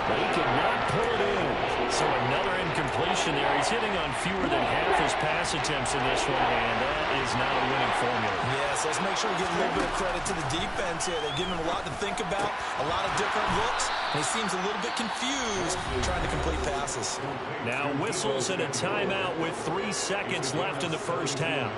Speaker 5: But he could not pull it in. So another incompletion there. He's hitting on fewer than half his pass attempts in this one, and that is not a winning formula.
Speaker 4: Yes, let's make sure we give a little bit of credit to the defense here. They've given him a lot to think about, a lot of different looks, and he seems a little bit confused trying to complete passes.
Speaker 5: Now whistles and a timeout with 3 seconds left in the first half.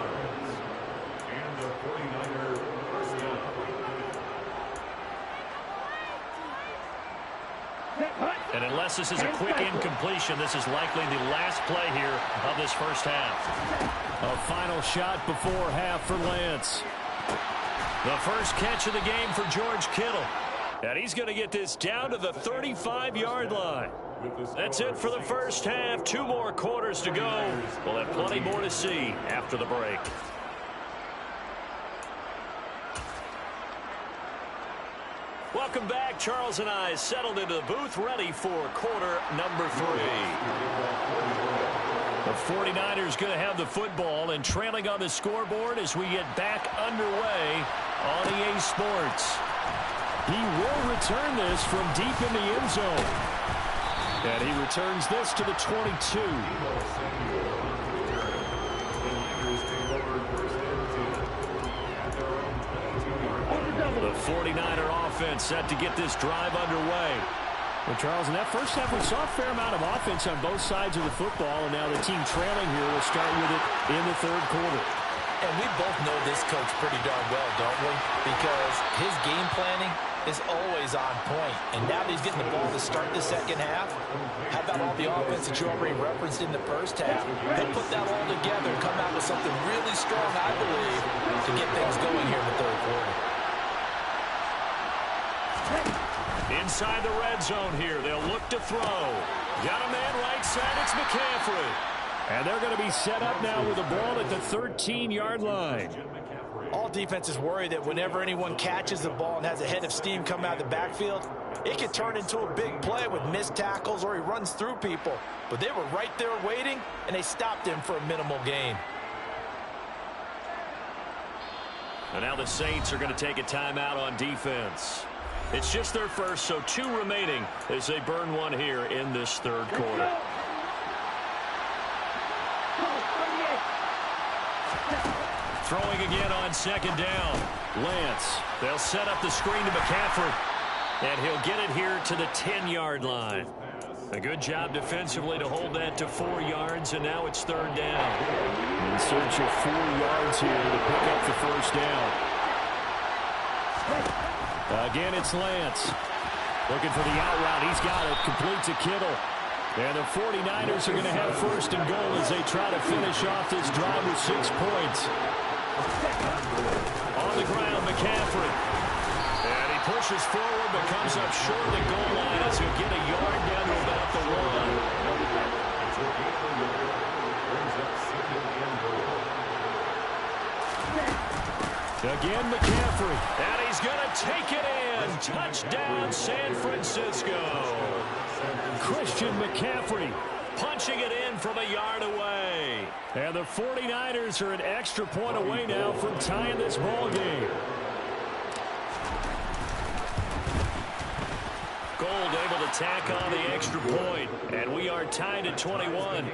Speaker 5: And unless this is a quick incompletion, this is likely the last play here of this first half. A final shot before half for Lance. The first catch of the game for George Kittle. And he's going to get this down to the 35-yard line. That's it for the first half. 2 more quarters to go. We'll have plenty more to see after the break. Welcome back. Charles and I settled into the booth, ready for quarter number 3. The 49ers going to have the football and trailing on the scoreboard as we get back underway on EA Sports. He will return this from deep in the end zone. And he returns this to the 22. The 49er offense set to get this drive underway. Well, Charles, in that first half, we saw a fair amount of offense on both sides of the football, and now the team trailing here will start with it in the third quarter.
Speaker 4: And we both know this coach pretty darn well, don't we? Because his game planning is always on point. And now that he's getting the ball to start the second half, how about all the offense that you already referenced in the first half? He'll put that all together and come out with something really strong, I believe, to get things going here in the third quarter.
Speaker 5: Inside the red zone here, they'll look to throw. Got a man right side, it's McCaffrey. And they're going to be set up now with the ball at the 13-yard line.
Speaker 4: All defenses worry that whenever anyone catches the ball and has a head of steam come out of the backfield, it can turn into a big play with missed tackles or he runs through people. But they were right there waiting, and they stopped him for a minimal gain.
Speaker 5: And now the Saints are going to take a timeout on defense. It's just their first, so 2 remaining as they burn one here in this third quarter. Throwing again on second down. Lance. They'll set up the screen to McCaffrey. And he'll get it here to the 10-yard line. A good job defensively to hold that to 4 yards, and now it's third down.
Speaker 2: In search of 4 yards here to pick up the first down.
Speaker 5: Again, it's Lance. Looking for the out route. He's got it. Complete to Kittle. And the 49ers are going to have first and goal as they try to finish off this drive with 6 points. On the ground, McCaffrey. And he pushes forward but comes up short of the goal line as he'll get a yard down to about the 1. Again, McCaffrey. And he's going to take it in. Touchdown, San Francisco. Christian McCaffrey punching it in from a yard away. And the 49ers are an extra point away now from tying this ball game. Gold able to tack on the extra point. And we are tied at 21.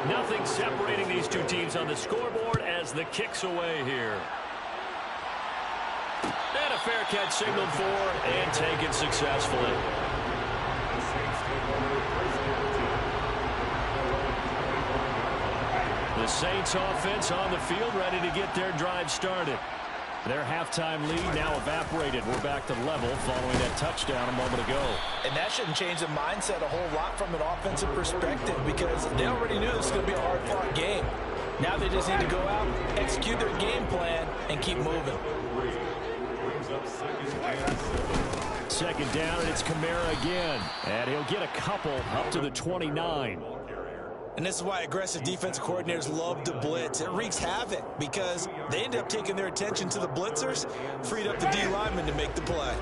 Speaker 5: Nothing separating these two teams on the scoreboard as the kick's away here. And a fair catch signaled for and taken successfully. The Saints offense on the field ready to get their drive started. Their halftime lead now evaporated. We're back to level following that touchdown a moment ago.
Speaker 4: And that shouldn't change the mindset a whole lot from an offensive perspective because they already knew this was going to be a hard-fought game. Now they just need to go out, execute their game plan, and keep moving.
Speaker 5: Second down, and it's Kamara again. And he'll get a couple up to the 29.
Speaker 4: And this is why aggressive defensive coordinators love to blitz. It wreaks havoc because they end up taking their attention to the blitzers, freed up the D lineman to make the play.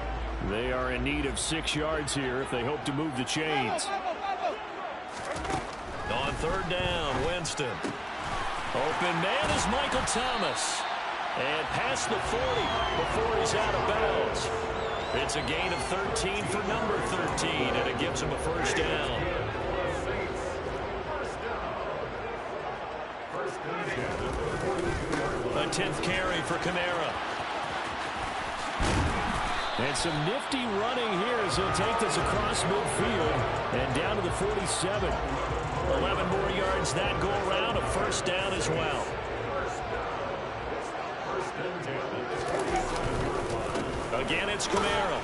Speaker 5: They are in need of 6 yards here if they hope to move the chains. On third down, Winston. Open man is Michael Thomas. And past the 40 before he's out of bounds. It's a gain of 13 for number 13, and it gives him a first down. A 10th carry for Kamara. And some nifty running here as he'll take this across midfield and down to the 47. 11 more yards that go around, a first down as well. Again, it's Kamara.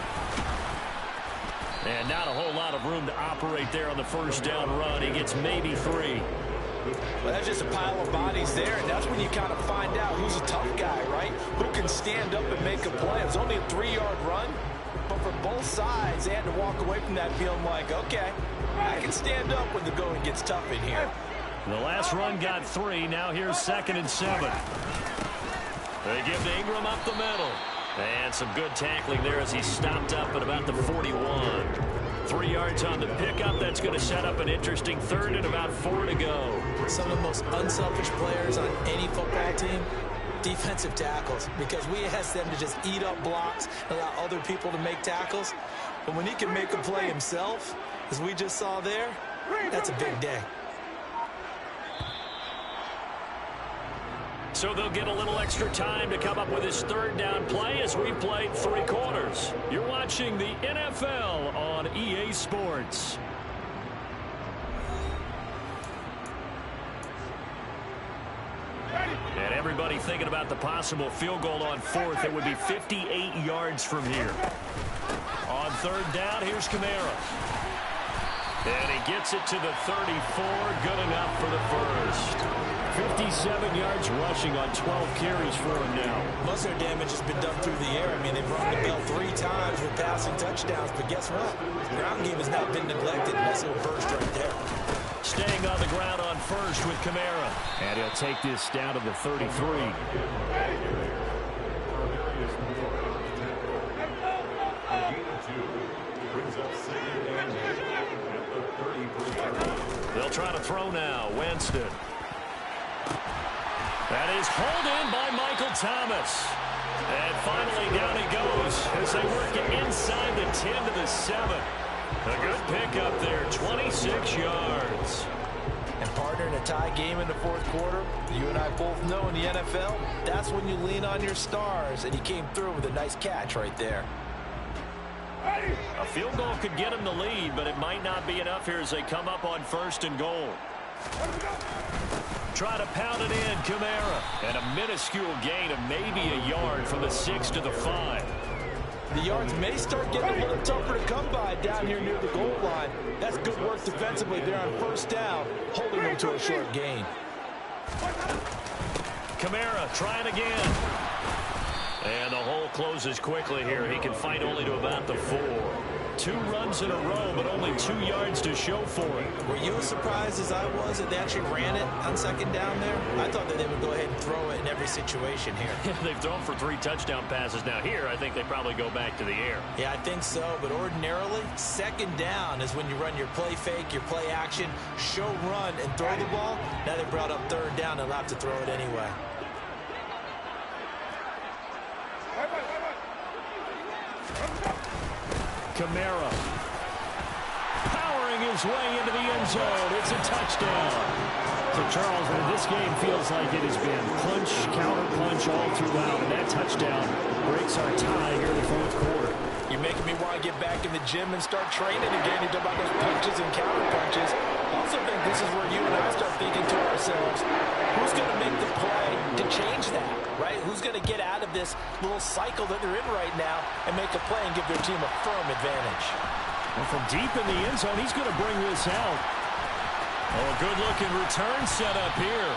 Speaker 5: And not a whole lot of room to operate there on the first down run. He gets maybe 3.
Speaker 4: Well, that's just a pile of bodies there, and that's when you kind of find out who's a tough guy, right? Who can stand up and make a play. It was only a 3-yard run, but for both sides, they had to walk away from that feeling like, okay, I can stand up when the going gets tough in here.
Speaker 5: The last run got 3. Now here's 2nd and 7. They give to Ingram up the middle. And some good tackling there as he stopped up at about the 41. 3 yards on the pickup. That's going to set up an interesting third and about 4 to go.
Speaker 4: Some of the most unselfish players on any football team, defensive tackles, because we ask them to just eat up blocks, allow other people to make tackles. But when he can make a play himself, as we just saw there, that's a big day.
Speaker 5: So they'll get a little extra time to come up with his third down play as we played 3 quarters. You're watching the NFL on EA Sports. And everybody thinking about the possible field goal on fourth. It would be 58 yards from here. On third down, here's Kamara. And he gets it to the 34. Good enough for the first. 57 yards rushing on 12 carries for him now.
Speaker 4: Most of their damage has been done through the air. I mean, they've rung the bell 3 times with passing touchdowns. But guess what? The ground game has not been neglected. Nice little burst right there.
Speaker 5: Staying on the ground on first with Kamara. And he'll take this down to the 33. They'll try to throw now. Winston. That is hauled in by Michael Thomas. And finally down he goes as they work it inside the 10 to the 7. A good pickup there, 26 yards.
Speaker 4: And partner, in a tie game in the fourth quarter, you and I both know in the NFL, that's when you lean on your stars, and he came through with a nice catch right there.
Speaker 5: A field goal could get him the lead, but it might not be enough here as they come up on first and goal. Try to pound it in, Kamara. And a minuscule gain of maybe a yard from the 6 to the 5.
Speaker 4: The yards may start getting a little tougher to come by down here near the goal line. That's good work defensively there on first down, holding them to a short gain.
Speaker 5: Kamara trying again. And the hole closes quickly here. He can fight only to about the 4. 2 runs in a row, but only 2 yards to show for it.
Speaker 4: Were you as surprised as I was that they actually ran it on second down there? I thought that they would go ahead and throw it in every situation here.
Speaker 5: They've thrown for 3 touchdown passes. Now here, I think they probably go back to the air.
Speaker 4: Yeah, I think so, but ordinarily, second down is when you run your play fake, your play action, show run, and throw the ball. Now they brought up third down, they'll have to throw it anyway.
Speaker 5: Kamara powering his way into the end zone. It's a touchdown.
Speaker 2: So, Charles, this game feels like it has been punch, counter punch all throughout, and that touchdown breaks our tie here in the fourth quarter.
Speaker 4: You're making me want to get back in the gym and start training again. You talk about those punches and counter punches. I also think this is where you and I start thinking to ourselves, who's going to make the play to change that, right? Who's going to get out of this little cycle that they're in right now and make a play and give their team a firm advantage?
Speaker 5: And from deep in the end zone, he's going to bring this out. Oh, a good-looking return set up here.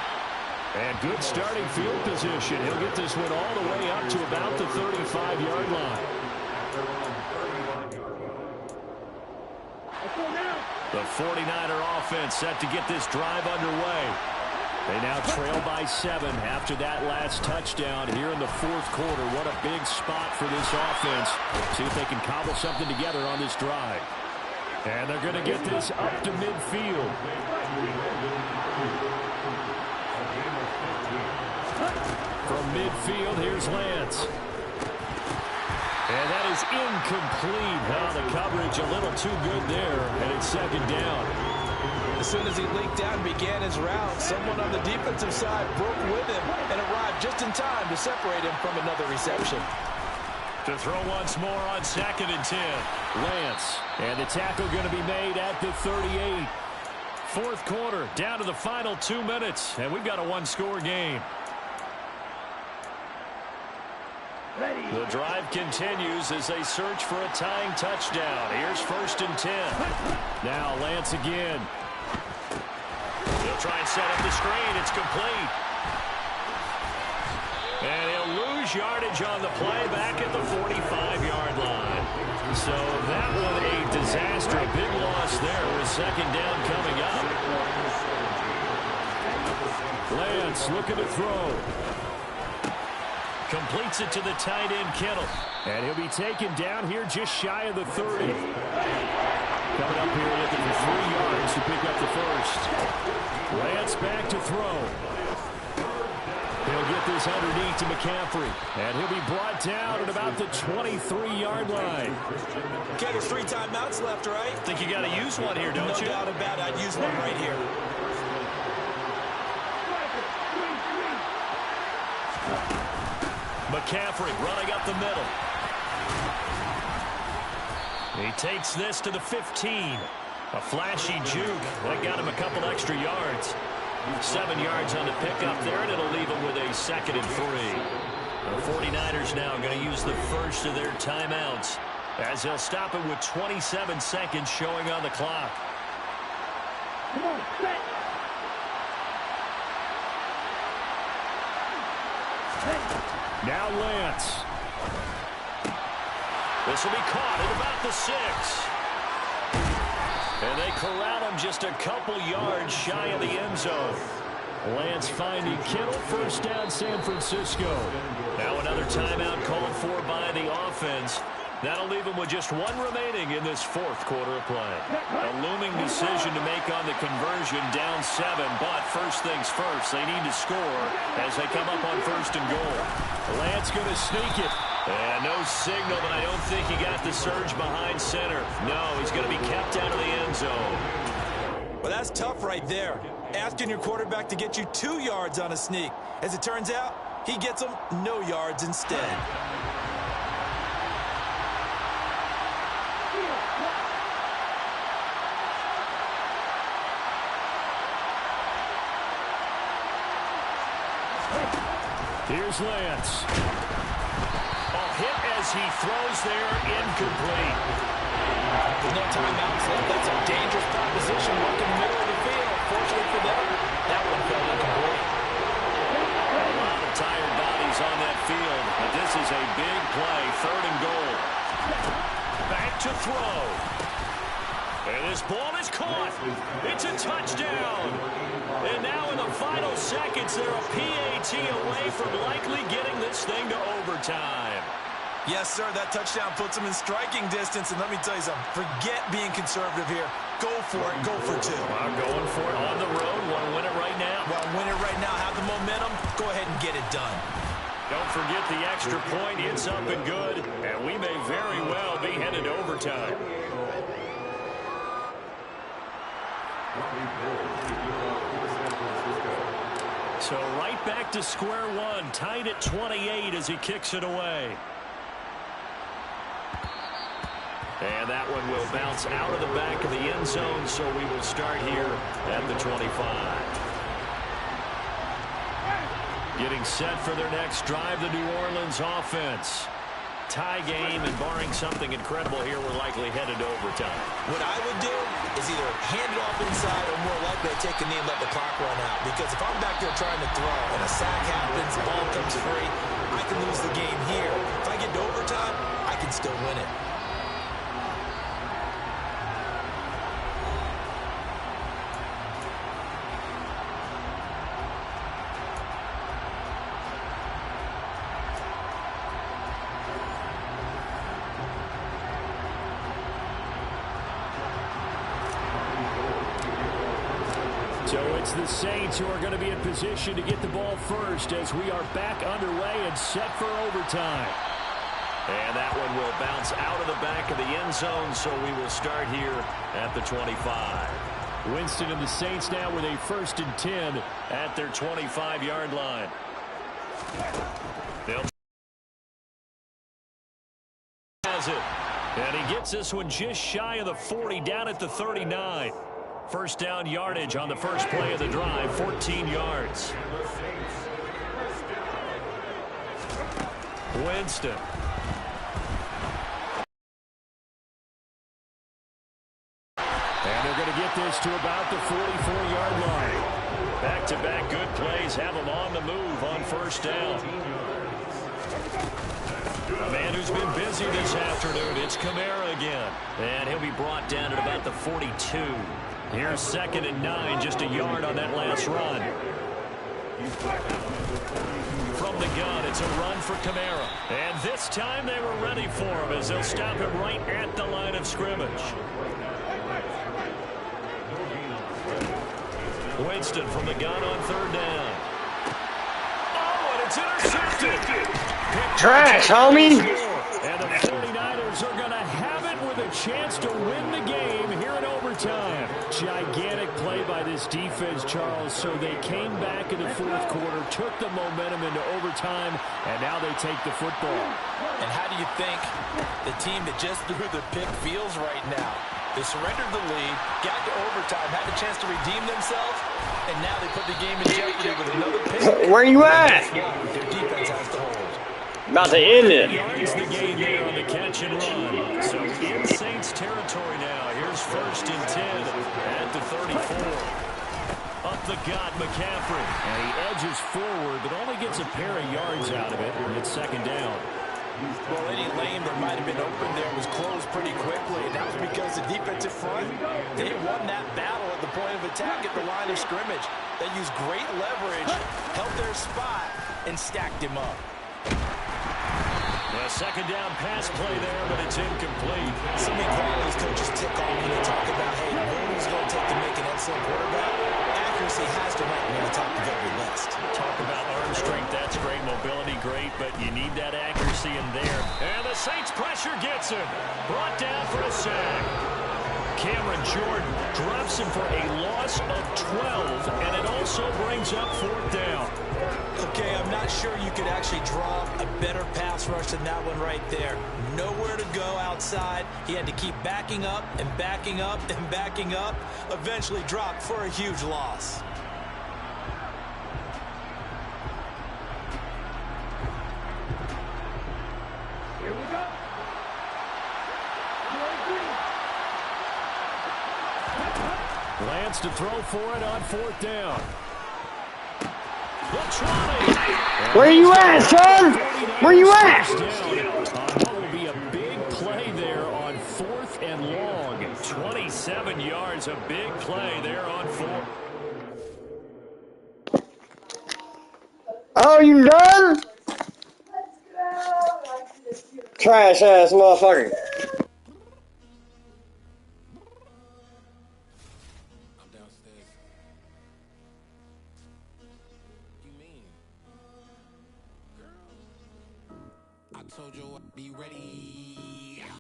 Speaker 5: And good starting field position. He'll get this one all the way up to about the 35-yard line. The 49er offense set to get this drive underway. They now trail by 7 after that last touchdown here in the fourth quarter. What a big spot for this offense. See if they can cobble something together on this drive. And they're going to get this up to midfield. From midfield, here's Lance. And that is incomplete. Now the coverage a little too good there, and it's second down.
Speaker 4: As soon as he leaked out and began his route, someone on the defensive side broke with him and arrived just in time to separate him from another reception.
Speaker 5: To throw once more on second and 10. Lance. And the tackle going to be made at the 38. Fourth quarter, down to the final 2 minutes, and we've got a one-score game. The drive continues as they search for a tying touchdown. Here's first and 10. Now Lance again. He'll try and set up the screen. It's complete. And he'll lose yardage on the play back at the 45-yard line. So that was a disaster. A big loss there with second down coming up. Lance looking to throw. Completes it to the tight end, Kittle. And he'll be taken down here just shy of the 30. Coming up here looking for 3 yards to pick up the first. Lance back to throw. He'll get this underneath to McCaffrey. And he'll be brought down at about the 23-yard line.
Speaker 4: Okay, there's 3 timeouts left, right?
Speaker 5: Think you got to use one here, don't you?
Speaker 4: No doubt about it. I'd use one right here.
Speaker 5: McCaffrey running up the middle. He takes this to the 15. A flashy juke. That got him a couple extra yards. 7 yards on the pickup there, and it'll leave them with a 2nd and 3. The 49ers now going to use the first of their timeouts as they'll stop it with 27 seconds showing on the clock.
Speaker 3: Come on, set.
Speaker 2: Now Lance.
Speaker 5: This will be caught at about the 6. And they corral him just a couple yards shy of the end zone.
Speaker 2: Lance finding Kittle, first down San Francisco.
Speaker 5: Now another timeout called for by the offense. That'll leave them with just 1 remaining in this 4th quarter of play. A looming decision to make on the conversion, down 7, but first things first, they need to score as they come up on 1st and goal.
Speaker 2: Lance going to sneak it.
Speaker 5: And no signal, but I don't think he got the surge behind center. No, he's going to be kept out of the end zone.
Speaker 4: Well, that's tough right there. Asking your quarterback to get you 2 yards on a sneak. As it turns out, he gets them no yards instead.
Speaker 2: Here's Lance.
Speaker 5: Hit as he throws there, incomplete.
Speaker 4: There's no timeouts left. That's a dangerous proposition working in the middle of the field. Fortunately for them, that one fell incomplete.
Speaker 5: A lot of tired bodies on that field, but this is a big play, 3rd and goal. Back to throw. And this ball is caught. It's a touchdown. And now in the final seconds, they're a PAT away from likely getting this thing to overtime.
Speaker 4: Yes, sir, that touchdown puts them in striking distance. And let me tell you something, forget being conservative here. Go for it, go for 2.
Speaker 5: Well, going for it on the road. Want to win it right now?
Speaker 4: Well, win it right now, have the momentum, go ahead and get it done.
Speaker 5: Don't forget the extra point. It's up and good. And we may very well be headed to overtime. So right back to square one, tied at 28 as he kicks it away. And that one will bounce out of the back of the end zone, so we will start here at the 25. Getting set for their next drive, the New Orleans offense. Tie game, and barring something incredible here, we're likely headed to overtime.
Speaker 4: What I would do is either hand it off inside or more likely take a knee and let the clock run out. Because if I'm back there trying to throw and a sack happens, the ball comes free, I can lose the game here. If I get to overtime, I can still win it.
Speaker 2: So it's the Saints who are going to be in position to get the ball first as we are back underway and set for overtime.
Speaker 5: And that one will bounce out of the back of the end zone, so we will start here at the 25.
Speaker 2: Winston and the Saints now with a 1st and 10
Speaker 5: at their 25-yard line. They'll has it. And he gets this one just shy of the 40, down at the 39. First down yardage on the first play of the drive, 14 yards. Winston.
Speaker 2: And they're going to get this to about the 44-yard line.
Speaker 5: Back-to-back good plays have them on the move on first down. A man who's been busy this afternoon, it's Kamara again. And he'll be brought down at about the 42. Here's 2nd and 9, just a yard on that last run. From the gun, it's a run for Kamara. And this time they were ready for him as they'll stop him right at the line of scrimmage. Winston from the gun on 3rd down. Oh, and it's intercepted.
Speaker 7: Trash, homie.
Speaker 2: And the 49ers are going to have it with a chance to win the game here in overtime. Gigantic play by this defense, Charles. So they came back in the 4th quarter, took the momentum into overtime, and now they take the football.
Speaker 4: And how do you think the team that just threw the pick feels right now? They surrendered the lead, got to overtime, had a chance to redeem themselves, and now they put the game in jeopardy with another pick.
Speaker 7: Where you at?
Speaker 4: Their defense has to hold.
Speaker 7: About to end it.
Speaker 5: Yards the gain there on the catch and run. So in Saints territory now. Here's 1st and 10 at the 34. Up the gut, McCaffrey. And he edges forward, but only gets a pair of yards out of it. And it's 2nd down.
Speaker 4: Well, any lane that might have been open there was closed pretty quickly, and that was because the defensive front, they won that battle at the point of attack at the line of scrimmage. They used great leverage, held their spot, and stacked him up.
Speaker 5: A 2nd down pass play there, but it's incomplete.
Speaker 4: So many qualities coaches tick off when they talk about, hey, what is going to take to make an excellent quarterback? Accuracy has to rank near the top of every list.
Speaker 5: Talk about arm strength, that's great. Mobility, great, but you need that accuracy in there. And the Saints pressure gets him. Brought down for a sack. Cameron Jordan drops him for a loss of 12, and it also brings up 4th down.
Speaker 4: Okay, I'm not sure you could actually draw a better pass rush than that one right there. Nowhere to go outside. He had to keep backing up and backing up and backing up. Eventually dropped for a huge loss.
Speaker 3: Here we go.
Speaker 5: Lance to throw for it on 4th down.
Speaker 7: Where you at, son? Where you at?
Speaker 5: What will be a big play there on 4th and long. 27 yards, a big play there on 4th.
Speaker 7: Oh, you done? Trash ass motherfucker.
Speaker 6: Told you I'd be ready.